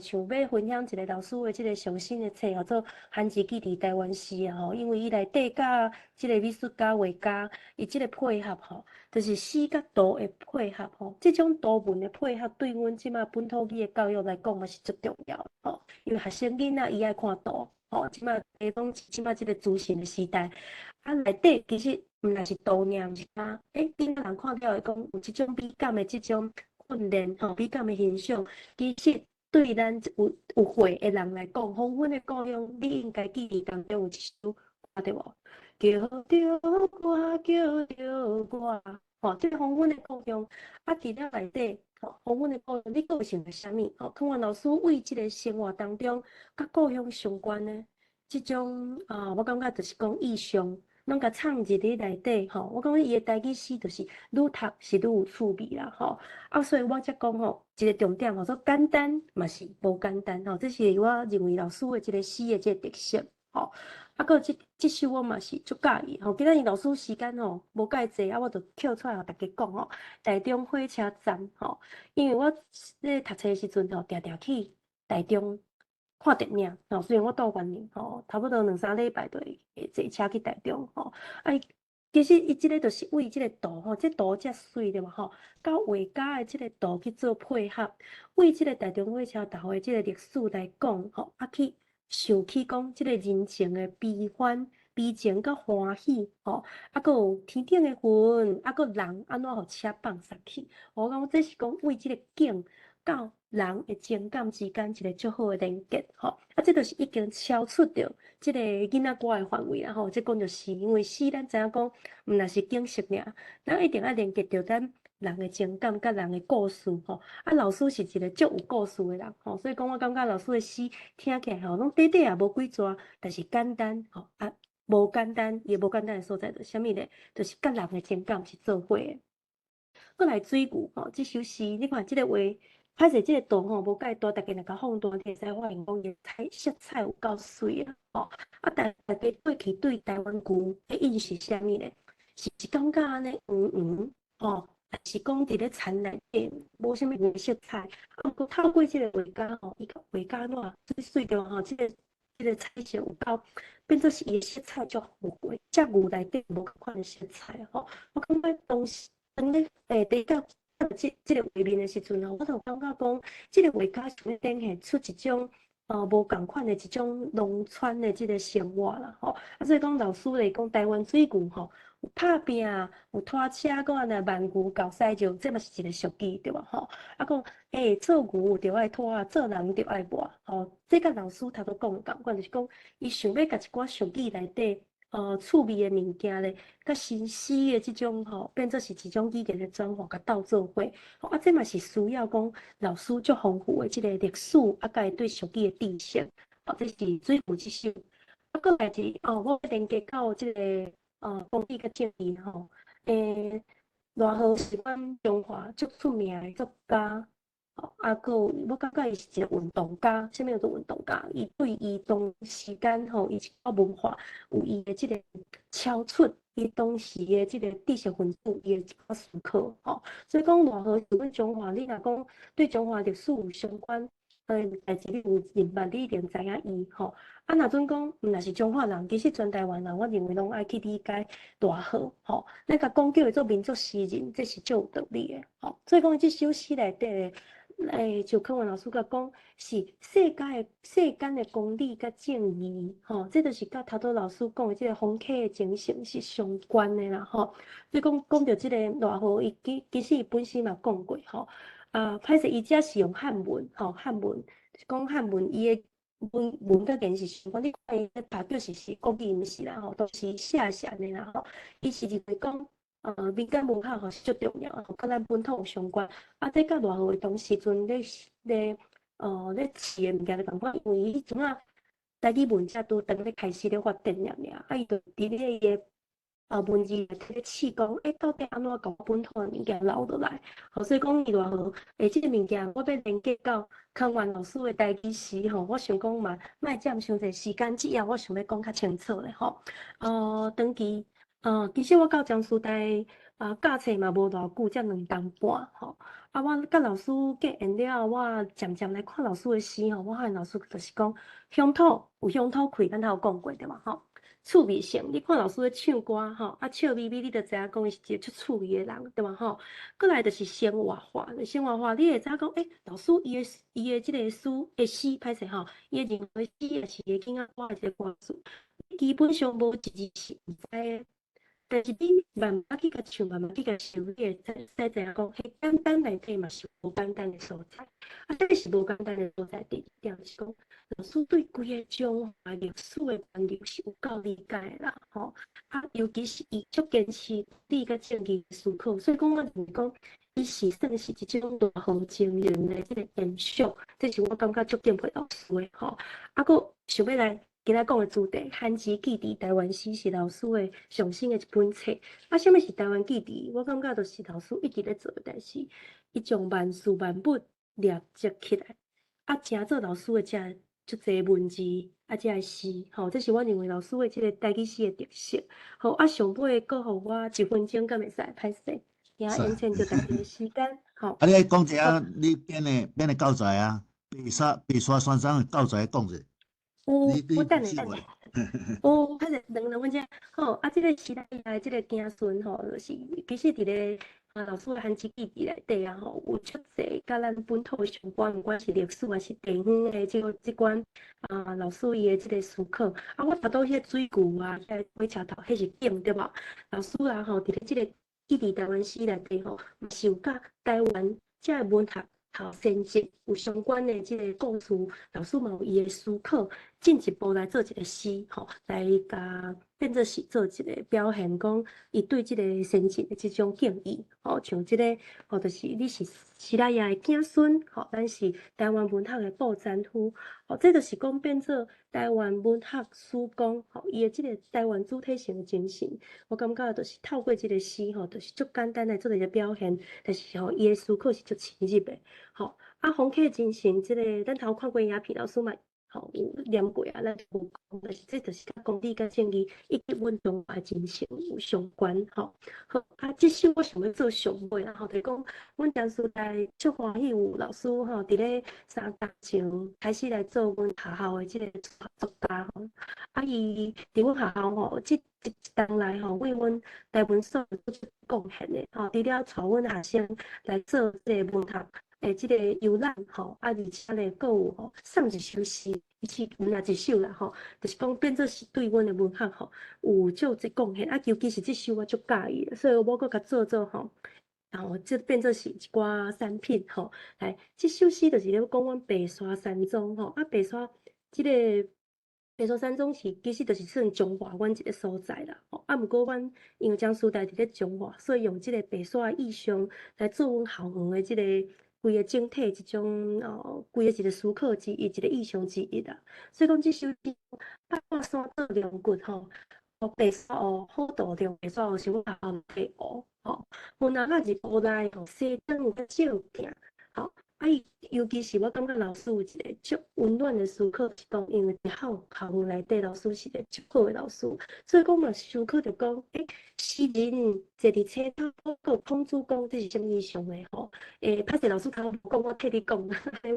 想要分享一个老师的即个上新的册，叫做《韩志记伫台湾史》啊吼，因为伊内底甲即个美术家、画家，伊即个配合吼。就是诗甲图的配合吼，这种图文的配合对阮即马本土语的教育来讲嘛是足重要吼。因为学生囡仔伊爱看图吼，即马即马即个资讯的时代，内底其实毋但是图尔，毋是讲囡仔人看了会讲有即种美感的即种训练吼，美感的欣赏，其实对咱有会的人来讲，黄昏的故乡，你应该记忆当中有一首歌对无？叫着我，叫着我，吼，这个黄昏的故乡，伫了内底，黄昏的故乡，你个想着啥物？康源老师为这个生活当中，甲故乡相关的，这种我感觉就是讲意象，拢甲藏入咧内底吼。我感觉伊的台语诗就是愈读是愈有趣味啦吼。啊，所以我才讲吼，一个重点吼，说简单嘛是无简单吼，这是我认为老师的一个诗的这个特色吼。啊，搁这首我嘛是足介意吼。今仔日老师时间吼无介济，啊，我就捡出来互大家讲吼。台中火车站吼，因为我咧读册的时阵吼，常常去台中看电影吼。虽然我住湾林吼，差不多2、3礼拜就会坐车去台中吼。啊，其实伊即个就是为即个图吼，这图遮水对吧吼，甲画家的即个图去做配合，为即个台中火车头的即个历史来讲吼，啊去想起讲即个人情的悲欢、悲情甲欢喜吼，啊搁有天顶的云，啊搁人安怎互车放煞去，我感觉这是讲为即个景到人的情感之间一个足好的连接吼，啊这就是已经超出着即个囡仔歌的范围啦吼，这讲就是因为诗咱知影讲，毋若是景色尔，咱一定要连接着咱人的情感甲人的故事吼。啊，老师是一个足有故事的人吼，所以讲我感觉老师的诗听起来吼，拢短短也无几纸，但是简单吼啊，无简单也无简单的所在，就啥物咧，就是甲人的情感是做伙的。过来水牛吼，这首诗你看即个画。歹势，即个图吼无介大，大家若甲放大，会使发现讲伊色彩有够水啊！吼，啊，大家过去对台湾牛的印象是啥物咧？是感觉安尼吼，还是讲伫咧田内底无啥物色彩？啊，佮透过即个画家吼，伊个画家怎水着吼，即个彩色有够变做是伊的色彩足富贵，遮牛内底无共款的色彩吼。我感觉当时第一个。即个画面的时阵吼，我就感觉讲，即个画家想要展现出一种无共款的一种农村的即个生活啦吼。啊，所以讲老师来讲，台湾水牛吼有拍拼，有拖车，搁安尼万牛搞西石，这嘛是一个俗语对吧吼？啊，讲做牛就爱拖，做人就爱磨吼。这甲老师头拄讲共款，就是讲伊想要甲一寡俗语内底。趣味的物件咧，甲新诗的即种吼，变做是一种语言的转换，甲斗做伙。啊，这嘛是需要讲老师足丰富的即个历史，啊，甲伊对俗语的知识。这是水牛即首。啊，搁来是我连接到即个公益甲正义吼。赖和是阮中华足出名的作家。啊，搁有我感觉伊是一个运动家，啥物叫做运动家？伊对移动时间吼，伊是个文化有伊的即个超出伊当时的即个知识分子伊的一个思考吼。所以讲赖和是阮中华，你若讲对中华历史有相关代志，你有认捌，你一定知影伊吼。啊，若准讲若是中华人，其实全台湾人，我认为拢爱去理解赖和吼。咱甲讲叫伊做民族诗人，这是足有道理的吼。所以讲即首诗内底。就课文老师甲讲，是世间的公理甲正义，吼，这就是甲头拄老师讲的这个风客的精神是相关的啦，吼。所以讲到这个赖和，伊其实伊本身嘛讲过，吼，歹势伊只是用汉文，吼，汉文是讲汉文，伊的文甲言是相关。你看伊咧读就是国语，毋是啦，吼，都是写的啦，吼。伊是认为讲。民间文化吼是足重要，吼，甲咱本土有相关。啊，这甲赖和当时阵咧试的物件就共款，因为伊阵啊台语文才拄当咧开始咧发展尔，啊，伊就伫咧伊的文字内底咧试讲，到底安怎甲本土的物件留落来？吼，所以讲伊赖和即个物件，我要连接到康源老师的台语诗吼，我想讲嘛，莫占伤济时间，只要我想要讲较清楚咧吼。长期。其实我到江苏台教册嘛无偌久，才2年半吼。啊，我甲老师结缘了，我渐渐来看老师的诗吼，我发现老师就是讲乡土有乡土气，咱头有讲过对嘛吼。趣味性，你看老师咧唱歌吼，啊笑眯眯，你就知影讲伊是一个足趣味的人对嘛吼。过来就是生活化，生活化你会知影讲，老师伊的即个诗歹势吼，伊的任何诗也是个囡仔歌的一个歌词，基本上无一字是毋知的。但是你慢慢去甲唱，慢慢去甲想，你会使知影讲，迄简单内底嘛是无简单的所在。啊，这是无简单的所在。第一点是讲，老师对规个中华历史的研究是有够理解啦，吼。啊，尤其是伊足坚持理甲正义的思考，所以讲我认为讲，伊是算是一种赖和精神的即个延续，这是我感觉足敬佩老师的吼。啊，佫想要来今仔讲的主题，韩籍记忆台湾史是老师的上新的一本册。啊，什么是台湾记忆？我感觉就是老师一直咧做的代志，伊将万事万物列集起来，啊，成做老师的遮足侪文字，啊，遮个诗，吼，这是我认为老师的即个台语诗的特色。好，啊，上尾搁互我1分钟，敢会使？歹势，今仔延长着大家的时间，吼。啊，你来讲一下你编的教材啊，白沙山上的教材讲者。我等下。有，迄个两分钟。好，啊，即个时代的即个子孙吼，就是其实伫咧老师的韩籍记忆内底啊吼，有出侪甲咱本土相关，毋管是历史还是地方的即款老师伊的即个思考。啊，我查到迄个水牛啊，迄个火车头，迄是景对无？老师啊吼，伫咧即个记忆台湾史内底吼，嘛是有甲台湾遮个文学先进有相关的即个故事，老师嘛有伊的思考，进一步来做一个诗，吼，来甲变做是做一个表现，讲伊对即个先进的即种敬意，吼，像即个，吼，就是你是时代的子孙，吼，咱是台湾文学的布展夫，吼，这就是讲变做台湾文学史讲，吼，伊的即个台湾主体性的精神，我感觉就是透过即个诗，吼，就是足简单来做一个表现，但是吼，伊的思考是足深入的。吼，啊，红客精神，即个咱头看过影片，老师嘛，吼有念过啊，咱有讲，但是这就是甲公理甲正义以及阮中华精神有相关，吼。好，啊，即首我想要做上尾啦，吼，就是讲，阮当时来足欢喜有老师吼，伫咧3年前开始来做阮学校的即个作家吼，啊，伊伫阮学校吼，一冬来吼，为阮台湾所做出贡献的，吼，除了带阮学生来做即个文学。即个游览吼，啊，而且咧，阁有吼送一首诗，一首啦吼，就是讲变做是对阮的文学吼有足一贡献，啊，尤其是即首我足介意的，所以我阁甲做吼，然后这变做是一寡产品吼，来，即首诗就是咧讲阮白沙山庄吼，啊，白沙即个。白沙山庄是其实就是算中华阮一个所在啦，吼啊，毋过阮因为江苏代伫咧中华，所以用即个白沙的意象来做阮校园的即个规个整体一种规个一个思考之一，一个意象之一啦。所以讲即首诗八卦山做良骨吼，白沙哦好度量白沙哦是阮学校的学吼，阮若入乌内吼西灯有较照镜，吼。啊，尤其是我感觉老师有一个足温暖的思考，是讲因为伫校园内底，老师是一个足好的老师，所以讲嘛思考着讲，诗人坐伫车头，个孔子讲这是啥物意象的吼？歹势老师头讲，我替你讲，我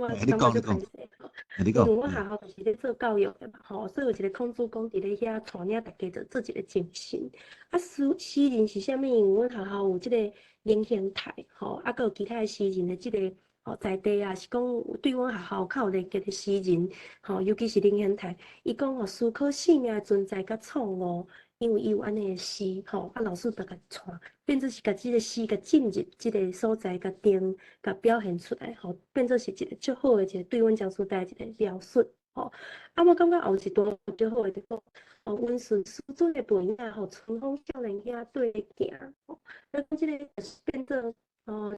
感觉足歹势吼。因为我学校就是咧做教育的嘛，吼，所以有一个孔子讲伫咧遐带领大家着做一个精神。啊，诗人是啥物？因为阮学校有即个灵形台，吼，啊，佮有其他的诗人的即个。在地啊，是讲对阮学校较有连结的诗人，吼，尤其是林贤泰，伊讲思考生命的存在甲错误，因为伊有安尼的诗，吼，啊，老师就甲带，变做是甲即个诗甲进入即个所在甲定甲表现出来，吼，变做是一个足好的一个对阮江苏代一个描述，吼。啊，我感觉后一段足好的就讲，温顺师尊的背影，吼，春风少年遐对行，吼，那讲即个变做。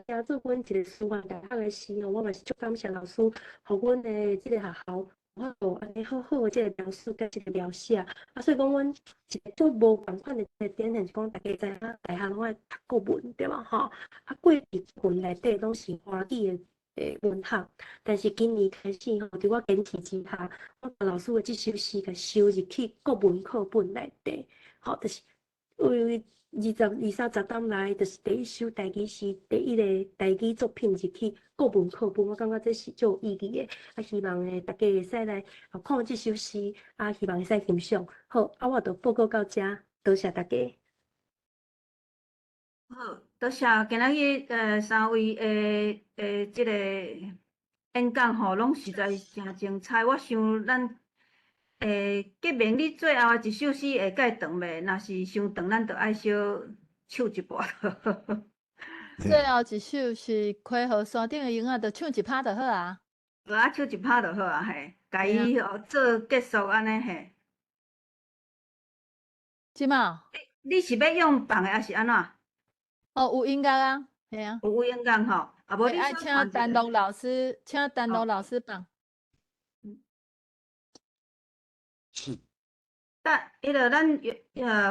加做阮一个师范大学的时候，我嘛是足感谢老师，互阮的即个学校，我有安尼好好的即个描述甲即个描写，啊，所以讲阮一个足无共款的一个点，就是讲大家知影大学拢爱读国文对嘛吼，啊，过去文内底拢是华语的文学，但是今年开始吼，伫我坚持之下，我把老师的即首诗甲收入去国文课本内底，吼，就是为。20-30年来，就是第一首台语诗，第一个台语作品入去国文课本，我感觉这是最有意义的。啊，希望大家会使来看这首诗，啊，希望会使欣赏。好，啊，我就报告到这，多谢大家。好，多谢今仔日3位即个演讲吼，拢实在诚精彩。我想咱。革命你最后一首诗会甲伊长袂？若是伤长，咱就爱小唱一半。最后一首是溪河山顶的莺仔，就唱一拍就好啊。啊，唱一拍就好啊，嘿，甲伊做结束安尼嘿。即嘛？你是要用放的还是安怎？有音乐啊，系啊。有音乐吼，啊无你爱请丹龙老师，请丹龙老师放。是。迄个咱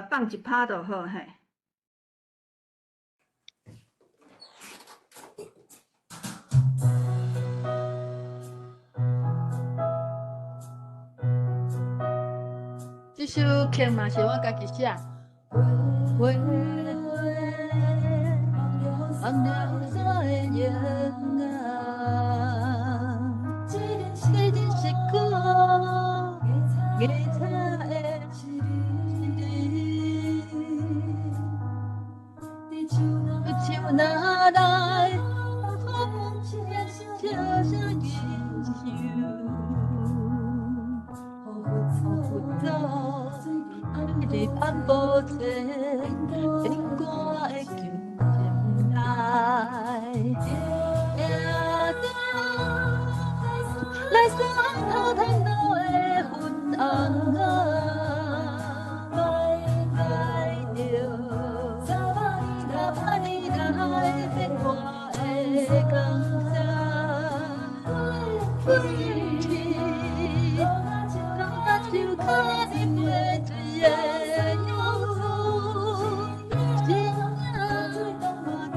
放一拍就好嘿。这首曲嘛是我家己写。月望了山的影啊，这阵是歌，月彩的树哪来风悄声吟唱，浮走日斑布车，天歌的求前来，来山头探路的云红啊，来着300年来变化的江山，归去，若就看你袂醉的忧愁，心影最难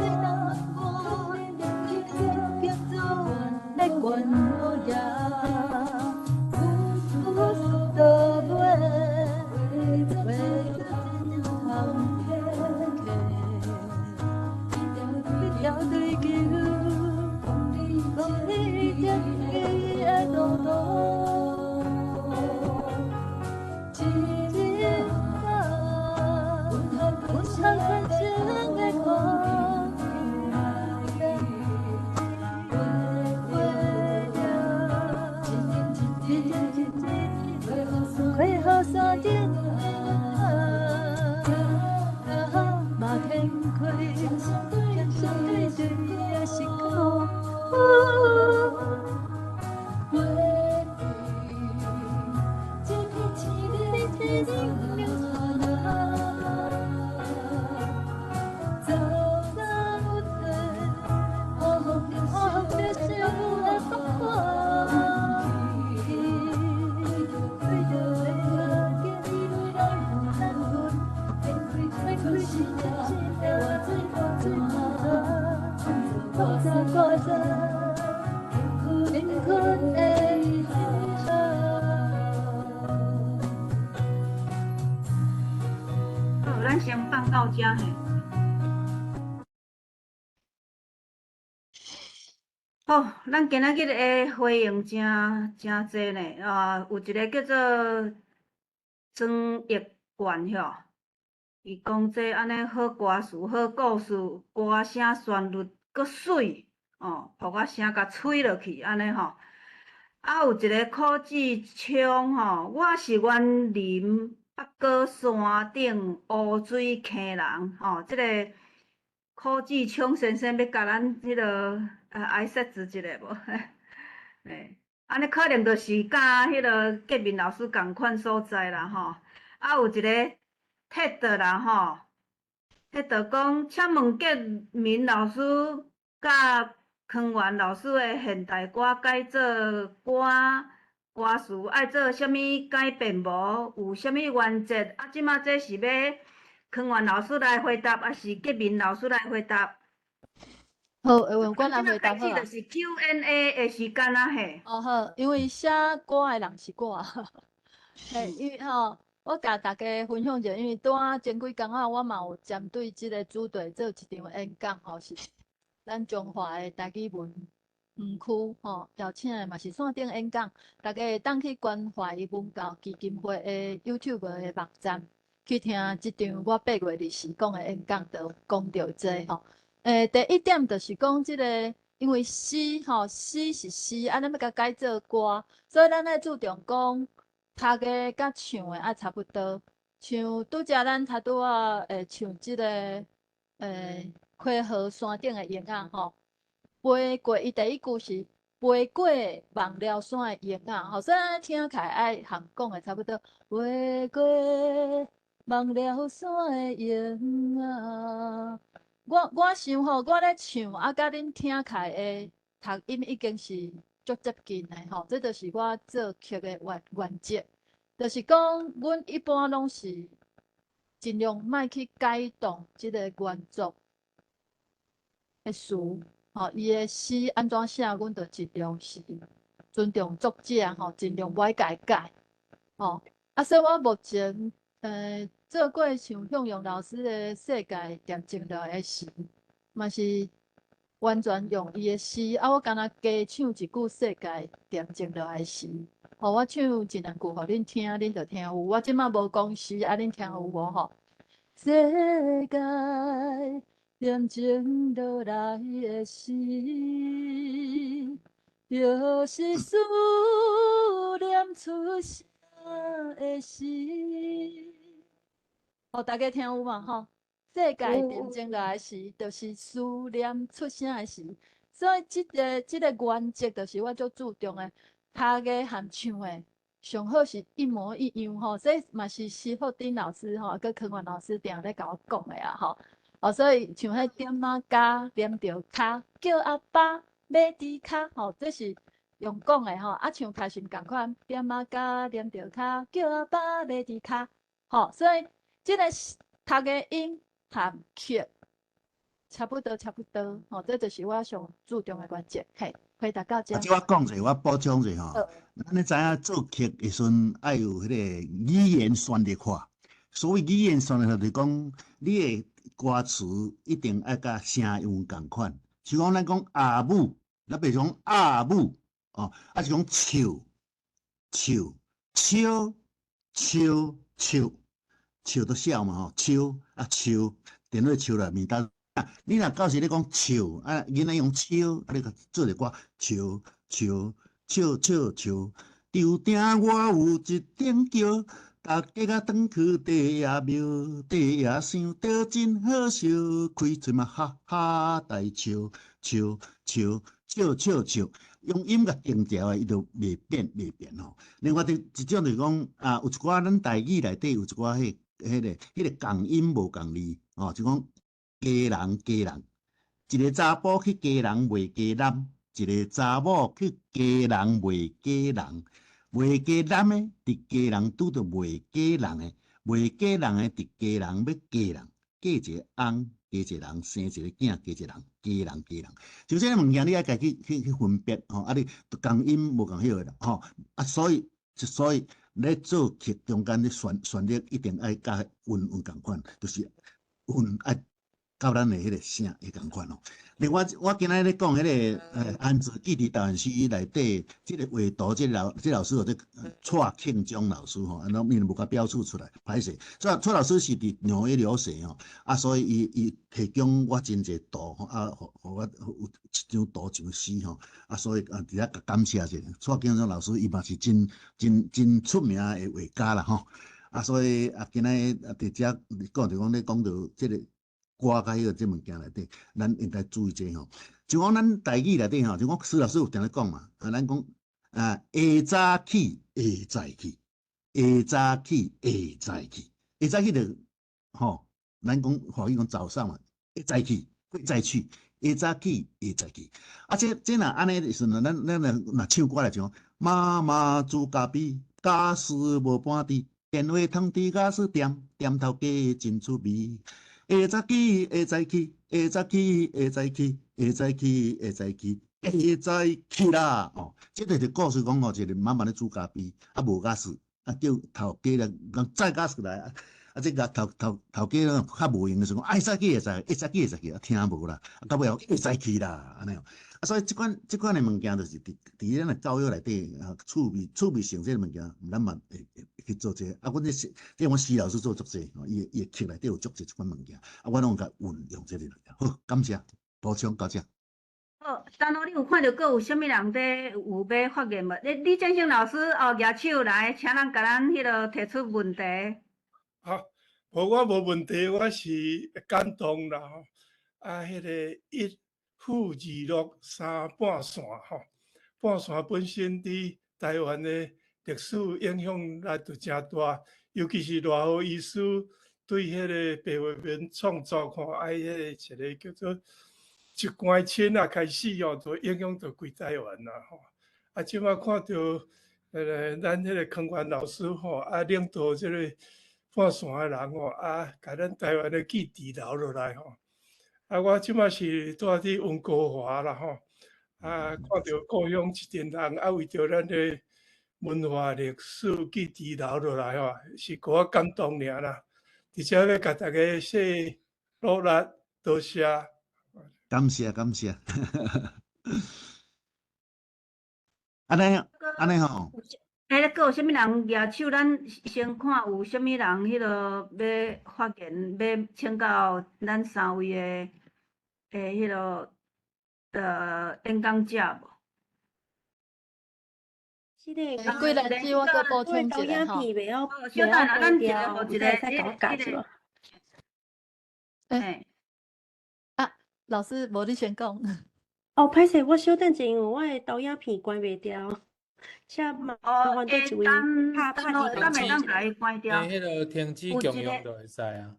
过，叫做在关我呀。都袂一条对桥，风里天气的路途，一日啊，阮唱看情的歌。开好山顶啊，嘛天开，相对对也是苦。月这片天地流传啊，走到底，我的心的风华。挂着乾坤的好，咱先放到遮嘿。好，咱今仔日的回应真济呢，有一个叫做曾益冠吼，伊讲这安尼好歌词、好故事，歌声旋律搁水，互我声甲吹落去安尼吼。啊，有一个柯志昌吼，我是园林北果山顶乌水坑人吼，即个柯志昌先生要甲咱迄个挨说一下无？嘿，安尼可能就是甲迄个建民老师共款所在啦吼。啊，有一个铁道啦吼，铁道讲，请问建民老师甲康源老师的现代歌改做歌词爱做啥物改变无？有啥物原则？啊，即马这是要康源老师来回答，还是建民老师来回答？好，会阮来回答好啊。就是 Q&A 的时间啦嘿。哦好，因为写歌的人是我，嘿，因为吼，我甲大家分享者，因为拄仔前几工仔我嘛有针对即个主题做一场演讲吼，是咱中华的台语文区吼，邀请的嘛是线顶演讲，大家会当去关怀文教基金会的 YouTube 的网站去听即场我8月24讲的演讲，就讲到这吼。第一点就是讲即个，因为诗吼，诗是诗，安尼要甲改做歌，所以咱爱注重讲读的甲唱的爱差不多。像拄则咱拄唱即个溪河山顶的影仔吼，飞过伊第一句是飞过望了山的影仔吼，所以咱听起来爱含讲的差不多，飞过望了山的影仔。我想吼，我咧唱啊，甲恁听起的读音已经是足接近的吼，这就是我做曲的原则。就是讲，阮一般拢是尽量莫去改动即个原作的词，吼，伊的诗安怎写，阮就尽量是尊重作者，吼，尽量袂改，吼。啊，所以我目前做过像向阳老师的世界点睛落的诗，嘛是完全用伊的诗，啊，我敢若加唱一句世界点睛落的诗。吼，我唱一两句，互恁听，恁就听有。我即摆无讲诗，啊，恁听有无吼？世界点睛落来的诗，就是思念出声的诗。吼，大家听有嘛吼？世界点睛落来的诗，就是思念出声的诗。所以即个原则，就是我最注重的。他个和唱的上好是一模一样吼，这嘛是施福丁老师吼，跟柯元老师定咧甲我讲的啊吼。哦，所以像迄点仔加连着骹，叫阿爸买猪脚吼，这是用讲的吼。啊，像开心共款，点仔加连着骹，叫阿爸买猪脚吼。所以这个读个音和曲差不多吼，这就是我上注重的原则嘿。回答到这。即我讲者，我补充者吼，咱咧知影做曲的时阵，爱有迄个语言旋律化。所谓语言旋律化，就是讲你的歌词一定爱甲声韵共款。像讲咱讲阿母，咱袂讲阿母哦，啊是讲笑，笑都笑嘛吼，笑啊笑，电话笑啦，面搭。你若到时咧讲笑，啊，囡仔用笑，啊，你个做着歌笑，tro定我有一顶桥，大家啊转去地爷庙，地爷想着真好笑，开嘴嘛哈哈大笑，用音乐定调诶，伊就袂变吼。另外一种就是讲啊，有一寡咱台语内底有一寡迄个共音无共字哦，就讲。家人，一个查甫去家人卖家男，一个查某去家人卖家人，卖家男诶，伫家人拄着卖家人诶，卖家人诶，伫家人要家人，嫁一个翁，嫁一个人，生一个囝，嫁一个人，家人。就这个物件，你爱家去分别吼，啊，你共音无共晓诶啦吼，啊，所以咧做曲中间咧旋律一定爱甲韵共款，就是韵爱。到咱的迄个声会共款哦。另外，我今仔咧讲迄个安子记伫台湾诗内底，即个画图，即老师或者蔡庆忠老师吼，那面无甲标注出来，歹势。蔡老师是伫纽约留学吼，啊，所以伊提供我真侪图吼，啊，互我有一张图一张诗吼，啊，所以伫遐甲感谢者。蔡庆忠老师伊嘛是真出名的画家啦吼，啊，所以今仔伫遮讲就讲咧讲到即个。歌甲迄个即物件内底，咱应该注意者吼。就讲咱台语内底吼，就讲施老师有定咧讲嘛，啊，咱讲下早起下早起，下早起下早起，下早起就吼，咱讲华语讲早上嘛，下早起会再去，下早起下早起。啊，这若安尼的时阵，咱若唱歌来讲，妈妈煮咖啡，家事无半滴，电话通知家事店头家真趣味。下早起，下早起，下早起，下早起，下早起，下早起，下早起啦！哦，这个就故事讲哦，一个妈妈咧煮咖啡，啊无家事，啊叫头家来讲载家事来，啊这个头家咧较无用的时候，下早起下早起，啊听无啦，啊到尾后下早起啦，安尼哦。啊，所以即款的物件就是伫咱的教育内底啊，趣味性这个物件，咱嘛会去做这。啊，阮这我施老师做足这，伊曲内底有足这即款物件，啊，我拢甲运用这个物件。好，感谢补充到这。好，等下你有看到阁有啥物人有要发言无？李建兴老师举手来，请人甲咱迄个提出问题。好，我无问题，我是感动啦吼。啊，迄个1+2+3半线吼，半线本身伫台湾的历史影响力就真大，尤其是赖和医师对迄个白话文创作吼，爱迄个一个叫做一关亲啊开始哦，就影响到规台湾啦吼。啊，即摆看到咱迄个康源老师吼，领导即个半山的人吼，甲咱台湾的记忆留落来吼。我即马是住伫温哥华啦吼，看到故乡一群人，为着咱的文化历史记忆留落来吼，是互我感动尔啦。而且要甲大家说努力，多谢。感谢感谢。安尼吼。咧，佫有啥物人举手？咱先看有啥物人迄落要发言，要请教咱三位的迄落演讲者无？这个几个字我佫补充一下吼。小等下，咱一个互一个，再甲我教一下。老师，无你先讲。哦，歹势，我小等者，因为我的导演片关袂掉，请麻烦倒一位拍等会当甲伊关掉。迄个停止共用就会使啊。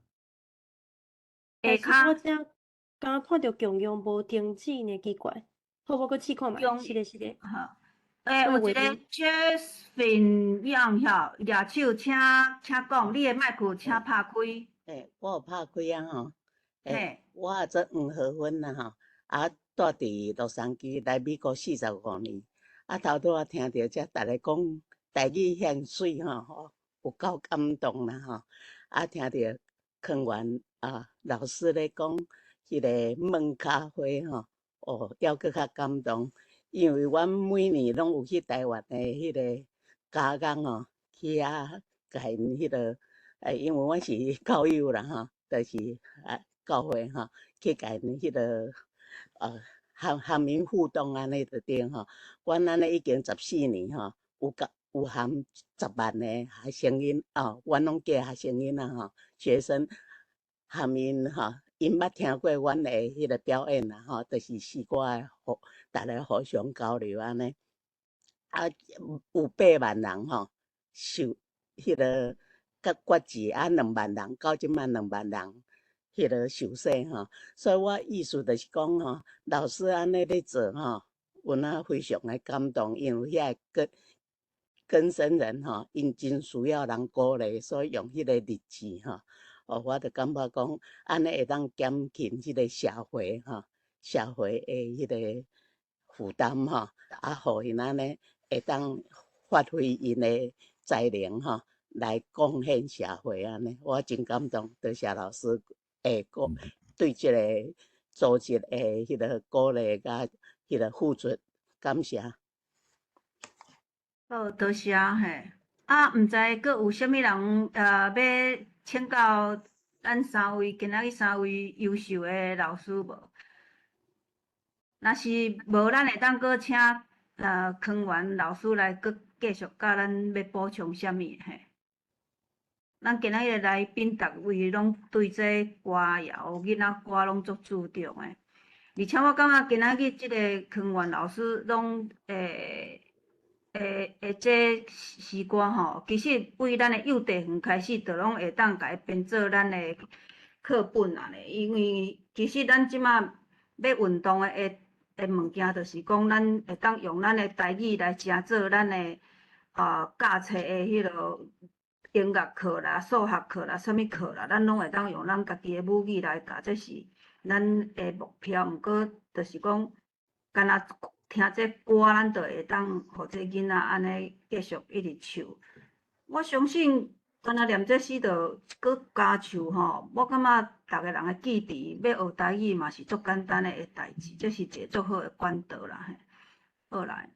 下骹我只刚看到共用无停止呢，奇怪。好，我佫试看觅。是的。好。有一个 Jasmine 样遐举手，请讲，你的麦克请拍开。我有拍开啊吼。我做黄河粉啦吼，住伫洛杉矶来美国45年，头拄听到遮逐个讲台语现水吼，有够感动啦吼。听到康源老师咧讲迄个焖咖啡吼，还佫较感动，因为阮每年拢有去台湾的迄个家工吼，去甲因迄个因为阮是教友啦吼，就是教会吼，去甲因迄个含因互动安尼就对吼。阮安尼已经14年吼，有含10万个学生囡阮拢叫学生囡仔吼，学生含因吼，因捌听过阮的迄个表演啦吼，就是试歌的，逐个互相交流安尼。有8万人吼，受迄个甲决志2万人到即满2万人。迄个受洗吼，所以我意思就是讲吼，老师安尼咧做吼，阮非常的感动，因为遐更生人吼，因真需要人鼓励，所以用迄个日子吼，我就感觉讲安尼会当减轻迄个社会吼，社会的迄个负担吼，互因安尼会当发挥因的才能吼，来贡献社会安尼，我真感动，多谢老师。对这个组织的迄个鼓励甲迄个付出，感谢。好，多谢嘿。毋知佫有啥物人要请教咱今仔日三位优秀的老师无？若是无，咱会当佫请康源老师来佫继续甲咱要补充啥物嘿？咱今仔日来宾，逐位拢对这歌谣、囡仔歌拢足注重的，而且我感觉今仔日即个康源老师拢这诗歌吼，其实为咱的幼稚园开始，就拢会当甲伊编做咱的课本啊咧。因为其实咱即马要运动的物件，就是讲咱会当用咱的台语来成做咱的教册的迄落。音乐课啦、数学课啦、啥物课啦，咱拢会当用咱家己的母语来教，这是咱的目标。毋过，就是讲，干那听这歌，咱就会当互这囡仔安尼继续一直唱。我相信，干那念这诗就搁加唱吼，我感觉逐个人的记忆要学台语嘛是足简单的代志，这是一个足好的管道啦。好来，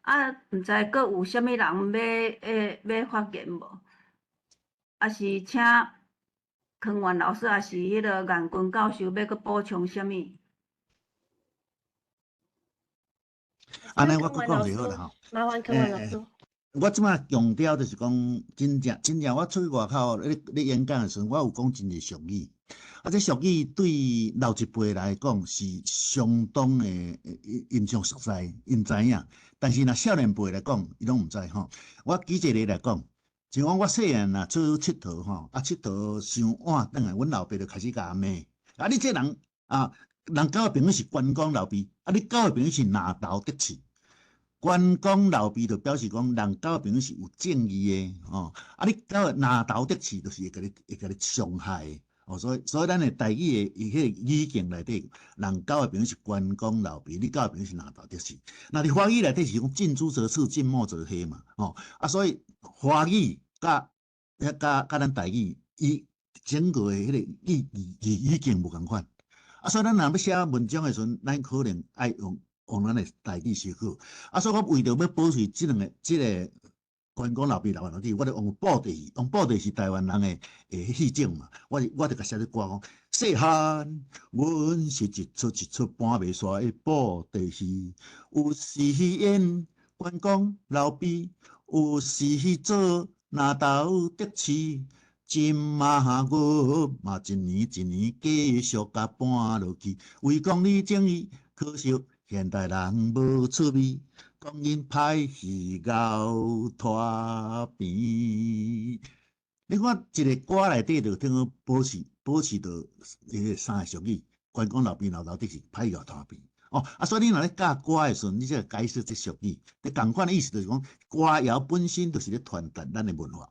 毋知搁有啥物人要发言无？也是请康源老师，也是迄个颜君教授，要搁补充啥物？安尼我搁讲就好啦吼。麻烦康源老师。我即摆强调就是讲，真正我出去外口咧演讲的时候，我有讲真侪俗语。这俗语对老一辈来讲是相当的印象熟悉，因知影。但是若少年辈来讲，伊拢毋知吼。我举一个例来讲。像讲我细汉若出去佚佗吼，佚佗伤晚转来，阮老爸就开始甲我骂，你这人人交的朋友是观光老爸，你交的朋友是拿头得去。关公老毕就表示讲人交朋友是有正义的哦，啊你到拿头得志，就是会甲你伤害的哦，所以咱的台语的伊迄个语境内底，人交的朋友是关公老毕，你交的朋友是拿头得志。那你华语内底是讲近朱者赤，近墨者黑嘛，哦啊，所以华语甲咱台语，伊整个的迄个语境无共款。啊，所以咱若要写文章的时阵，咱可能爱用咱的台语写好。啊，所以我为着要保持即个关公老毕老弟，我就用布袋，用布袋是台湾人的戏种嘛。我就甲写啲歌讲，细汉阮是一出搬袂煞的布袋戏，有时演关公老毕，有时做拿头得志。今嘛我嘛一年一年继续甲搬落去，为讲你正义，可惜现代人无趣味，讲因歹戏熬拖边。你看一个歌内底就听讲保持着迄个三个俗语，关公老毕老头得志，歹戏熬拖边。哦，啊，所以你若咧教歌的时阵，你才解释这俗语。你共款的意思就是讲，歌谣本身就是咧传达咱的文化。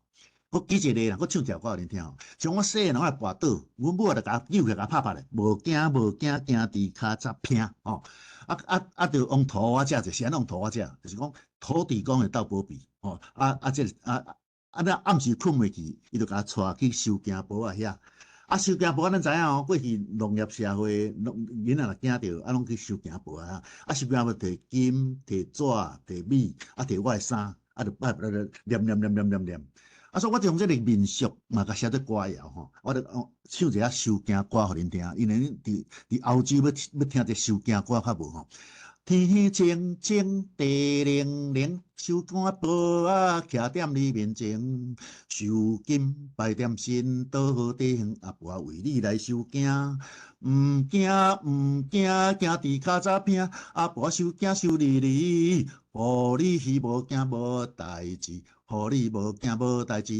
我举一个啦，我唱一条歌互恁听哦。像我细汉我跋倒，阮母就甲扭起甲拍咧，无惊，行伫骹扎拼哦。就用土瓦遮，就是安用土瓦遮，就是讲土地公会斗保庇哦。那暗时困袂去，伊就甲带去收惊婆啊遐。收惊婆咱知影哦，过去农业社会，囡仔若惊着，拢去收惊婆啊。收惊婆摕金、摕纸、摕米，摕我的衫，就念。所以我就用这个民俗嘛，甲写做歌谣吼，我就唱一下收惊歌互恁听，因为伫欧洲要听这收惊歌较无吼。天清清，地灵灵，收惊婆啊，徛踮你面前，收金摆踮神道顶，阿婆为你来收惊，毋惊，行伫骹早拼，阿婆收惊收你，互你无惊无代志。互你无惊无代志，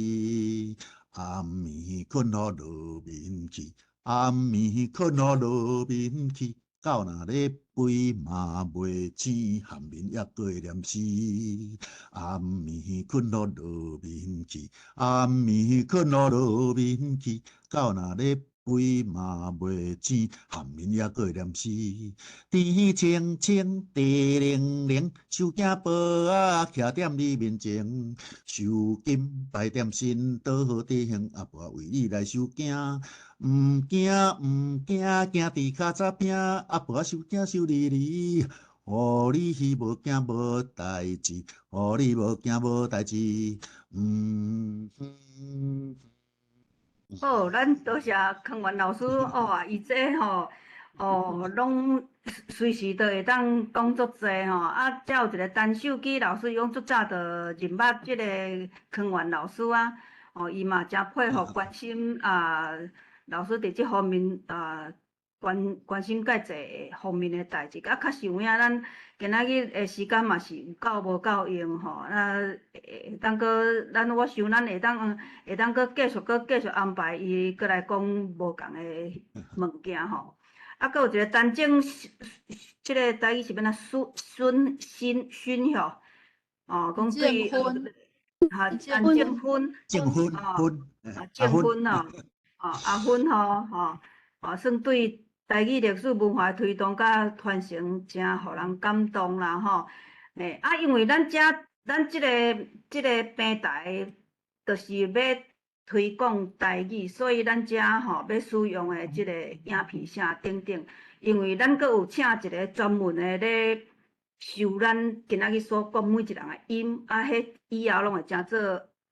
暗暝困好路面去，暗暝困好路面去，狗若咧吠嘛袂醒，汉民也过念诗。暗暝困好路面去，暗暝困好路面去，狗若咧吠嘛袂醒，汉民也过念诗。天清清，地灵灵，收惊婆啊，徛踮你面前，收金摆踮神道顶，阿婆为你来收惊，毋惊，行伫骹早拼，阿婆收惊收你，互你无惊无代志，互你无惊无代志，好，咱多谢康源老师哦，伊这吼拢随时都会当讲足济吼，才有一个陈秀基老师，伊讲足早就认捌即个康源老师啊，伊嘛真佩服关心老师伫即方面关心介济方面的代志，较实有影，咱今仔日的时间嘛是有够无够用吼，会当搁我想咱会当搁继续安排伊搁来讲无共的物件吼。搁有一个陈正，即个台语是要哪孙勋吼，讲对正婚阿芬吼，算对台语历史文化推动甲传承真互人感动啦吼。因为咱即个平台就是要推广台语，所以咱遮吼要使用的即个影片啥等等，因为咱阁有请一个专门的咧收咱今仔日所讲每一人的音，迄以后拢会诚做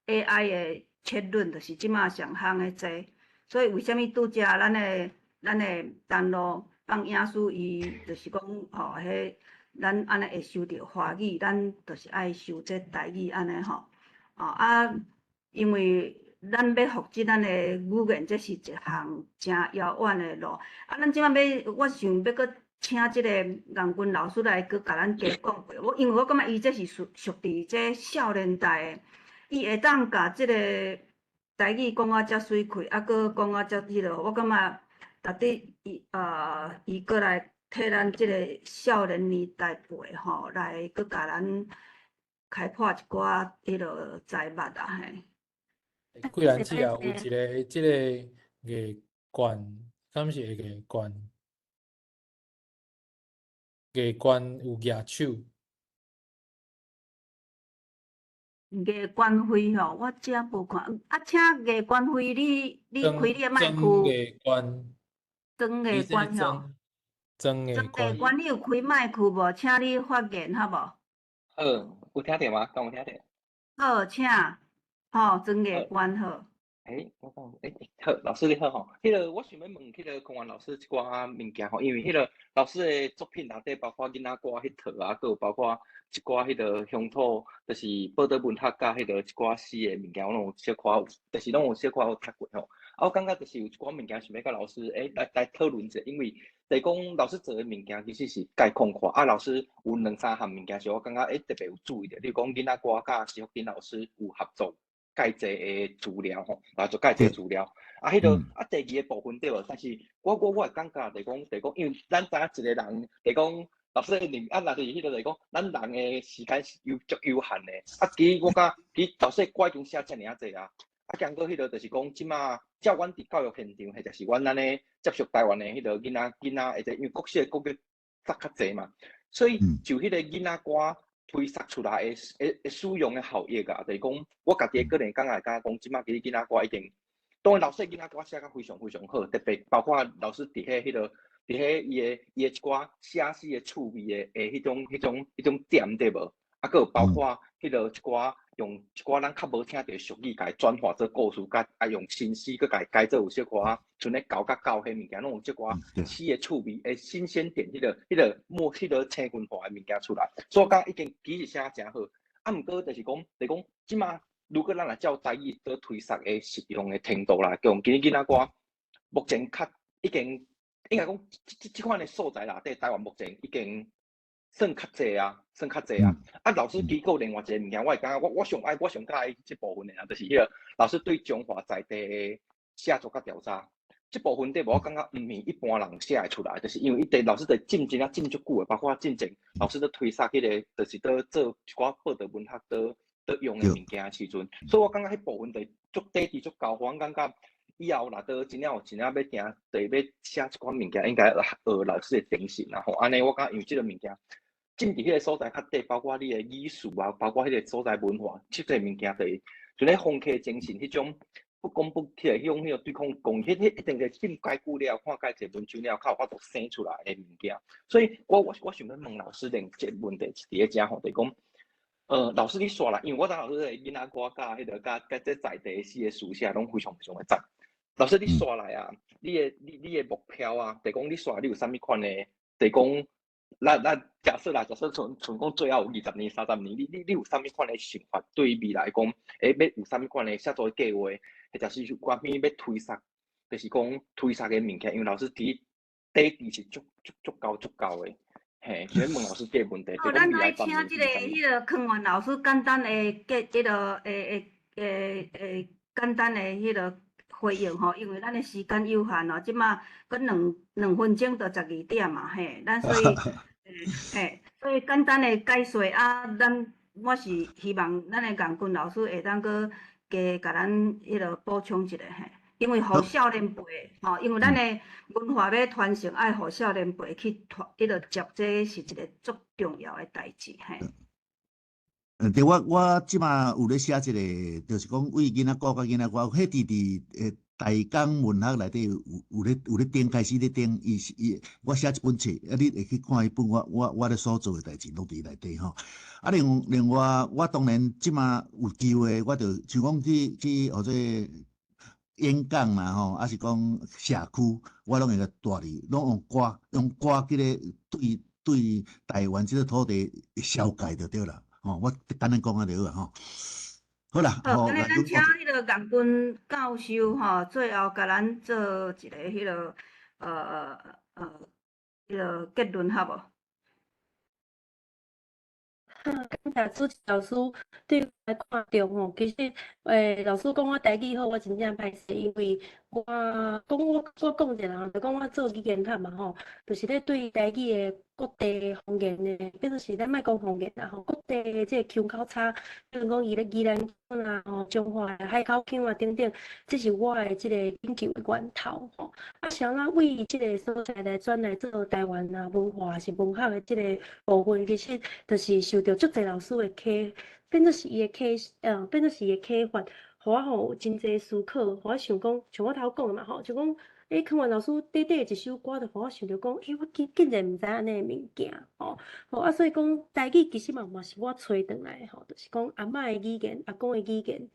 AI 的切论，就是即马上行的济。所以为虾米拄则咱的单路放影书，伊就是讲迄咱安尼会收着华语，咱就是爱收这台语安尼吼。因为咱要复制咱的语言，这是一项真遥远的路。咱即摆我想要搁请即个颜君老师来搁甲咱加讲过。因为我感觉伊这是属伫这少年代的，伊会当甲即个台语讲啊遮水气，搁讲啊遮迄落，我感觉值得伊搁来替咱即个少年年代辈吼，来搁甲咱开拓一寡迄落财物啊嘿。贵人寺啊，有一个即个艺馆，敢是会艺馆？艺馆有举手。艺馆费吼，我遮无看。啊，请艺馆费，你开你的麦装克。艺馆。装艺馆吼。装艺馆。艺馆，你有开麦克无？请你发言好无？好，有听到吗？敢有听到？好，请。吼，装艺馆好。我讲，好，老师你好吼。迄个我想要问，迄个空源老师一寡物件吼，因为迄个老师的作品内底包括囡仔歌迄套啊，佮有包括一寡迄个乡土，就是报道文学甲迄个一寡诗的物件，我拢有小可有，就是拢有小可有读过吼。啊，我感觉就是有一寡物件想要甲老师来讨论一下，因为就是讲老师做的物件其实是介广阔，啊，老师有2、3项物件是我感觉特别有注意的，例如讲囡仔歌甲徐福金老师有合作。介济的资料吼，就介济资料。啊，迄个第二个部分对无？但是我会感觉就是讲，因为咱知影一个人，就是讲老师的啊，若是迄个就是讲，咱人的时间是足有限的。啊，其实我感其老师歌已经写遮尔济啊。啊，经过迄个就是讲，即马照阮伫教育现场，或者是阮安尼接触台湾的迄个囡仔，或者因为国小国语杂较济嘛，所以就迄个囡仔歌。推测出来的使用的效益啊，就是讲我家己个人感觉讲，即马其实囡仔歌已经，当然老师囡仔歌写甲非常非常好，特别包括老师伫迄个伊的一寡写诗的趣味的迄种点对无？啊，佮有包括迄个一寡用一寡咱较无听到俗语，甲伊转化做故事，甲用新诗佮甲伊改做有小可像咧搞迄物件，拢有即寡诗的趣味新鲜点，迄个青文化的物件出来，所以我讲已经其实写啊诚好。啊，毋过就是讲即马如果咱来照台语做推测的实用的程度啦，讲今日囡仔歌目前已经应该讲即款的素材内底，台湾目前已经。算较济啊。啊，老师机构另外一个物件，我会感觉我上喜欢即部分的啊，就是迄个老师对中华在地的写作甲调查，即部分对我感觉毋是一般人写会出来，就是因为老师在进真足久的，包括进前老师在推测迄个，就是在做一寡报道文学在用的物件的时阵，所以我感觉迄部分就足底伫足高，我感觉。以后若倒真正有要行，就是要写一款物件，应该学老师的精神啦吼。安尼我感觉因为即个物件。进伫迄个所在较底，包括你的语术啊，包括迄个所在文化，即个物件就是就咧风客精神，迄种不公不气的迄种对抗攻击，迄一定是进解久了，看解一文章了，较有法度生出来的物件。所以我想要问老师另一个问题是伫咧遮吼，就是讲，老师你刷啦，因为我当老师的囡仔歌甲迄个甲这在地诗的书写拢非常非常的赞。老师你刷来啊，你的目标啊，就是讲你刷你有啥物款的，就是讲。咱假设从讲最后有20年、30年，你有啥物款的想法？对于未来讲，要有啥物款的写作计划，或者是关于要推测，就是讲推测的物件，因为老师底是足高的，嘿，想问老师这个问题。好，咱来请迄个康源老师简单的迄个简单的迄个回应吼，因为咱的时间有限哦，即马搁2分钟就12点嘛，嘿，咱所以所以简单的解说啊，我是希望咱的杨军老师会当搁加甲咱迄个补充一下嘿，因为互少年辈吼，因为咱的文化要传承，爱互少年辈去迄个接，这是一个足重要的代志嘿。对，我即马有咧写一个，就是讲为囡仔歌甲囡仔歌，迄伫台港文学内底有咧顶开始咧顶，我写一本册，啊，你会去看迄本我咧所做的代志拢伫内底吼。啊，另外我当然即马有机会，我就像讲去或者演讲啦吼，啊是讲社区，我拢会个带你，拢用歌去咧对台湾即个土地消解就对啦。我简单讲啊就好吼。好啦，好，安尼咱请迄个杨军教授吼，最后甲咱做一个迄个迄个结论好无？刚才朱老师对来看中吼，其实老师讲我台语好，我真正歹势，因为我讲一下啦，就讲我做语言学嘛吼，就是咧对台语的各地方言的，变做是咱莫讲方言啦吼，各地的即个腔口差，比如讲宜兰腔啦吼，中华的海口腔啊等等，这是我的即个研究的源头吼。啊，想要为即个所在来转来做台湾啊文化是文学的即个部分，其实就是受到足侪老师的启。变做是伊的变做是伊的启发，互我有真侪思考，互我想讲，像我头讲嘛吼，就讲，康源老师短短一首歌，就互我想着讲，我竟然毋知安尼物件吼，啊，所以讲台语其实嘛是我找转来吼，就是讲阿嬷的语言、阿公的语言，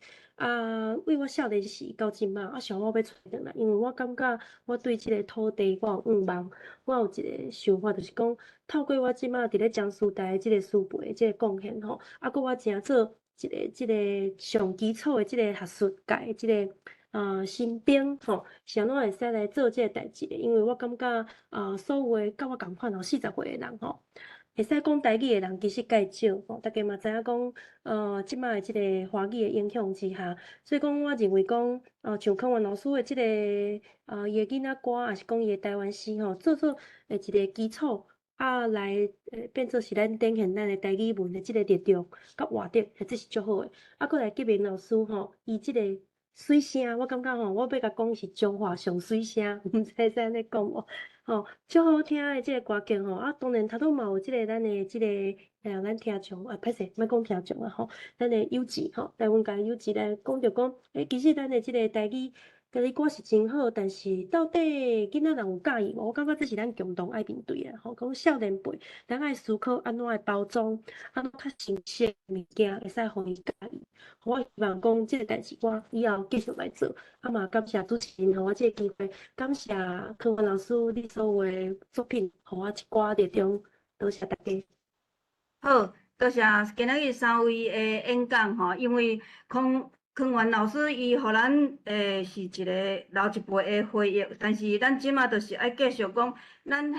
为我少年时到即马，想我要找转来，因为我感觉我对即个土地我有愿望，我有一个想法，就是讲。透过我即马伫咧江苏台即个师辈即个贡献吼，佮我诚做即个上基础的即个学术界即个新兵吼，是安怎会使来做即个代志的？因为我感觉所有的甲我共款40岁的人吼，会使讲台语的人其实介少吼，大家嘛知影讲即马的即个华语的影响之下，所以讲我认为讲像康源老师的即个伊的囡仔歌，也是讲伊的台湾诗吼，做一个基础。来变做是咱展现咱的台语文的即个特长甲活力，这是足好诶。佫来吉明老师吼，伊即个水声，我感觉吼，我要甲讲是中华上水声，毋知安尼讲无？吼，足好听诶，即个歌曲吼。当然，头拄嘛有即个咱的即个咱听众歹势，莫讲听众啊吼，咱的友志吼，台湾界友志来讲着讲，其实咱的即个台语。家己歌是真好，但是到底囡仔人有介意无？我感觉这是咱共同爱面对的。吼，讲少年辈，咱爱思考安怎来包装，安怎较新鲜的物件会使互伊介意。我希望讲这个代志，我以后继续来做。嘛，感谢主持人互我这个机会，感谢康源老师你所有的作品，互我一寡热衷，多谢大家。好，多谢今仔日3位的演讲吼，因为康源老师伊互咱是一个老一辈的回忆，但是咱即马就是爱继续讲，咱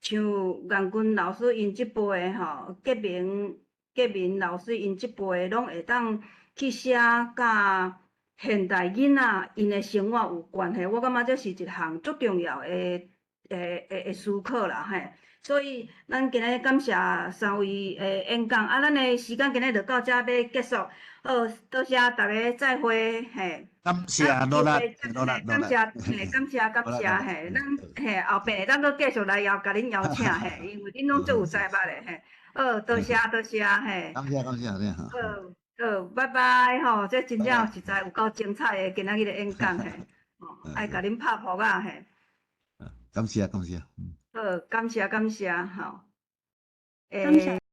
像颜君老师因即辈的吼，吉明老师因即辈的拢会当去写甲现代囡仔因的生活有关系，我感觉这是一项足重要的思考啦，嘿。所以，咱今日感谢3位演讲，咱的时间今日就到这要结束。好，多谢大家，再会，嘿。感谢罗拉，感谢嘿，咱后边咱搁继续来甲恁邀请嘿，因为恁拢最有才华的嘿。好，多谢嘿。感谢咧哈。好，拜拜吼，这真正实在有够精彩的今仔日的演讲嘿，爱甲恁拍扑啊嘿。感谢。好，感谢，吼。感谢。